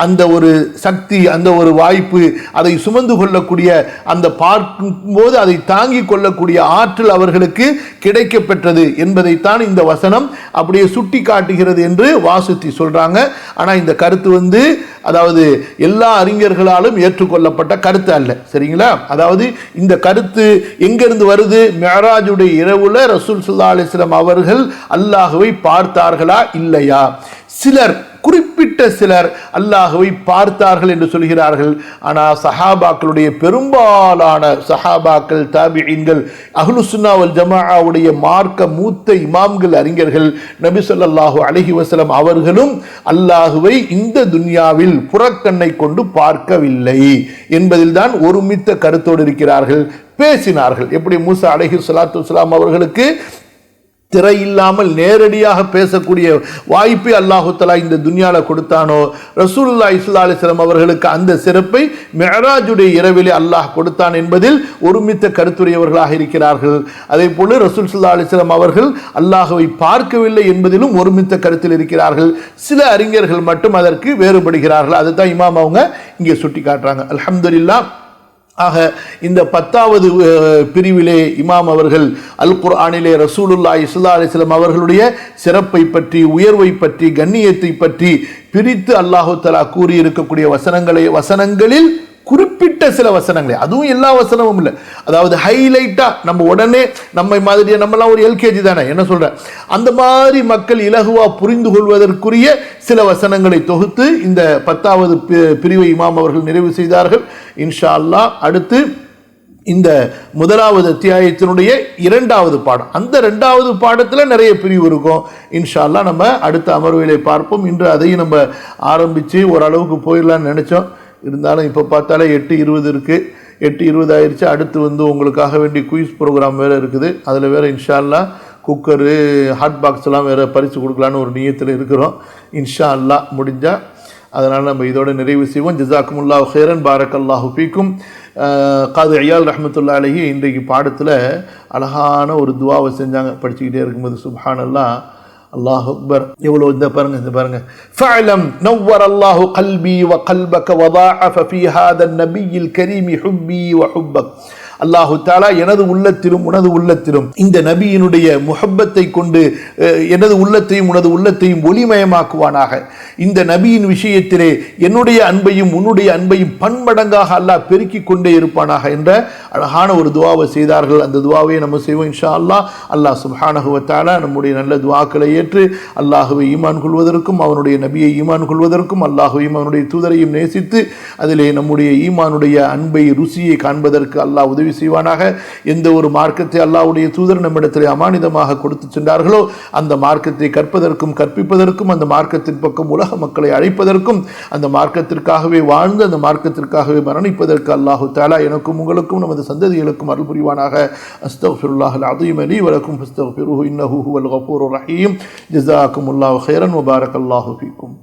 Speaker 1: அந்த ஒரு சக்தி, அந்த ஒரு வாய்ப்பு, அதை சுமந்து கொள்ளக்கூடிய அந்த பார்க்கும்போது அதை தாங்கிக் கொள்ளக்கூடிய ஆற்றல் அவர்களுக்கு கிடைக்க பெற்றது என்பதைத்தான் இந்த வசனம் அப்படியே சுட்டி காட்டுகிறது என்று வாசித்து சொல்றாங்க. ஆனா இந்த கருத்து அதாவது எல்லா அறிஞர்களாலும் ஏற்றுக்கொள்ளப்பட்ட கருத்து அல்ல. சரிங்களா? அதாவது இந்த கருத்து எங்கிருந்து வருது? மிஅராஜுடைய இரவுல ரசூல் ஸல்லல்லாஹு அலைஹி வஸல்லம் அவர்கள் அல்லாஹ்வை பார்த்தார்களா இல்லையா? சிலர், குறிப்பிட்ட சிலர் அல்லாஹ்வை பார்த்தார்கள் என்று சொல்கிறார்கள். ஆனால் சஹாபாக்களுடைய பெரும்பாலான சஹாபாக்கள், தாபிஈன்கள், அஹ்லுஸ் சுன்னா வல் ஜமாஅவுடைய மார்க்க மூத்த இமாம்கள், அறிஞர்கள் நபி ஸல்லல்லாஹு அலைஹி வஸல்லம் அவர்களும் அல்லாஹ்வை இந்த துன்யாவில் புறக்கண்ணை கொண்டு பார்க்கவில்லை என்பதில் தான் ஒருமித்த கருத்தோடு இருக்கிறார்கள், பேசினார்கள். எப்படி மூசா அலைஹிஸ்ஸலாத்து வஸ்ஸலாம் அவர்களுக்கு திரை இல்லாமல் நேரடியாக பேசக்கூடிய வாய்ப்பை அல்லாஹு தஆலா இந்த துன்யால கொடுத்தானோ, ரசூலுல்லாஹி ஸல்லல்லாஹு அலைஹி வஸல்லம் அவர்களுக்கு அந்த சிறப்பை மிஅராஜுடைய இரவிலே அல்லாஹ் கொடுத்தான் என்பதில் ஒருமித்த கருத்துடையவர்களாக இருக்கிறார்கள். அதே போல ரசூல் ஸல்லல்லாஹு அலைஹி வஸல்லம் அவர்கள் அல்லாஹ்வை பார்க்கவில்லை என்பதிலும் ஒருமித்த கருத்தில் இருக்கிறார்கள். சில அறிஞர்கள் மட்டும் அதற்கு வேறுபடுகிறார்கள். அதுதான் இமாம் அவங்க இங்கே சுட்டி காட்டுறாங்க. அல்ஹம்துலில்லாஹ். ஆக இந்த 10வது பிரிவிலே இமாம் அவர்கள் அல் குர்ஆனிலே ரசூலுல்லாஹி ஸல்லல்லாஹு அலைஹி வஸல்லம் அவர்களுடைய சிறப்பை பற்றி, உயர்வை பற்றி, கண்ணியத்தை பற்றி பிரித்து அல்லாஹு தஆலா கூறி இருக்கக்கூடிய வசனங்களில் குறிப்பிட்ட சில வசனங்களை, அதுவும் எல்லா வசனமும் இல்லை, அதாவது ஹைலைட்டா நம்ம உடனே நம்மை மாதிரி நம்மலாம் ஒரு எல்கேஜி தானே என்ன சொல்ற அந்த மாதிரி மக்கள் இலகுவா புரிந்து கொள்வதற்குரிய சில வசனங்களை தொகுத்து இந்த 10வது பிரிவை இமாம் அவர்கள் நிறைவு செய்தார்கள். இன்ஷா அல்லாஹ் அடுத்து இந்த 1வது அத்தியாயத்தினுடைய 2வது பாடம், அந்த 2வது பாடத்தில் நிறைய பிரிவு இருக்கும். இன்ஷா அல்லாஹ் நம்ம அடுத்த அமர்விலே பார்ப்போம். இன்று அதையும் நம்ம ஆரம்பித்து ஓரளவுக்கு போயிடலான்னு நினச்சோம். இருந்தாலும் இப்போ பார்த்தாலே 8:20 இருக்குது, 8:20 ஆயிடுச்சு. அடுத்து உங்களுக்காக வேண்டி குயிஸ் ப்ரோக்ராம் வேறு இருக்குது. அதில் வேறு இன்ஷா அல்லாஹ் குக்கரு, ஹாட் பாக்ஸ்லாம் வேறு பரிசு கொடுக்கலான்னு ஒரு நியத்தில் இருக்கிறோம். இன்ஷா அல்லாஹ் முடிஞ்சால் அதனால் நம்ம இதோட நிறைவு செய்வோம். ஜஸாக்குமுல்லாஹு ஹைரன், பாரக்கல்லாஹு ஃபீக்கும். காது ஐயால் ரஹ்மத்துல்லாஹி அலைஹி இன்றைக்கு பாடத்தில் அழகான ஒரு துவாவை செஞ்சாங்க. படிச்சுக்கிட்டே இருக்கும்போது சுப்ஹானல்லாஹ், அல்லாஹ் அக்பர். எவ்வளோ இந்த பாருங்க ஃபஅலம் நவ்வர அல்லாஹு கல்பி வ கல்பக வ ضاعف في هذا النبي الكريم حبي وحبك. அல்லாஹு தஆலா எனது உள்ளத்திலும் உனது உள்ளத்திலும் இந்த நபியினுடைய முஹப்பத்தை கொண்டு எனது உள்ளத்தையும் உனது உள்ளத்தையும் ஒளிமயமாக்குவானாக. இந்த நபியின் விஷயத்திலே என்னுடைய அன்பையும் உன்னுடைய அன்பையும் பன்மடங்காக அல்லாஹ் பெருக்கிக் கொண்டே இருப்பானாக என்ற அழகான ஒரு துவாவை செய்தார்கள். அந்த துவாவை நம்ம செய்வோம் இன்ஷா அல்லாஹ். அல்லாஹ் சுப்ஹானஹு வ தஆலா நம்முடைய நல்ல துவாக்களை ஏற்று அல்லாஹுவை ஈமான் கொள்வதற்கும், அவனுடைய நபியை ஈமான் கொள்வதற்கும், அல்லாஹுவையும் அவனுடைய தூதரையும் நேசித்து அதிலே நம்முடைய ஈமானுடைய அன்பை, ருசியை காண்பதற்கு அல்லாஹ் உதவி செய்வானாக. எந்த ஒரு மார்க்கத்தை அல்லாஹ்வுடைய தூதர் நம்மிடத்தில் அமானிதமாக கொடுத்து சென்றார்களோ அந்த மார்க்கத்தை கற்பதற்கும் கற்பிப்பதற்கும், அந்த மார்க்கத்தின் பக்கம் உலக மக்களை அழைப்பதற்கும், அந்த மார்க்கத்திற்காகவே வாழ்ந்து அந்த மார்க்கத்திற்காகவே மரணிப்பதற்கு அல்லாஹு தஆலா எனக்கும் உங்களுக்கும் நமது சந்ததிகளுக்கும் அருள் புரிவானாக. அஸ்தக்ஃபிருல்லாஹல் அஸீம் லீ வ லக்கும் ஃபஸ்தக்ஃபிருஹு இன்னஹு ஹுவல் கஃபூருர் ரஹீம். ஜஸாக்குமுல்லாஹு கைரன் வ பாரக்கல்லாஹு ஃபீக்கும்.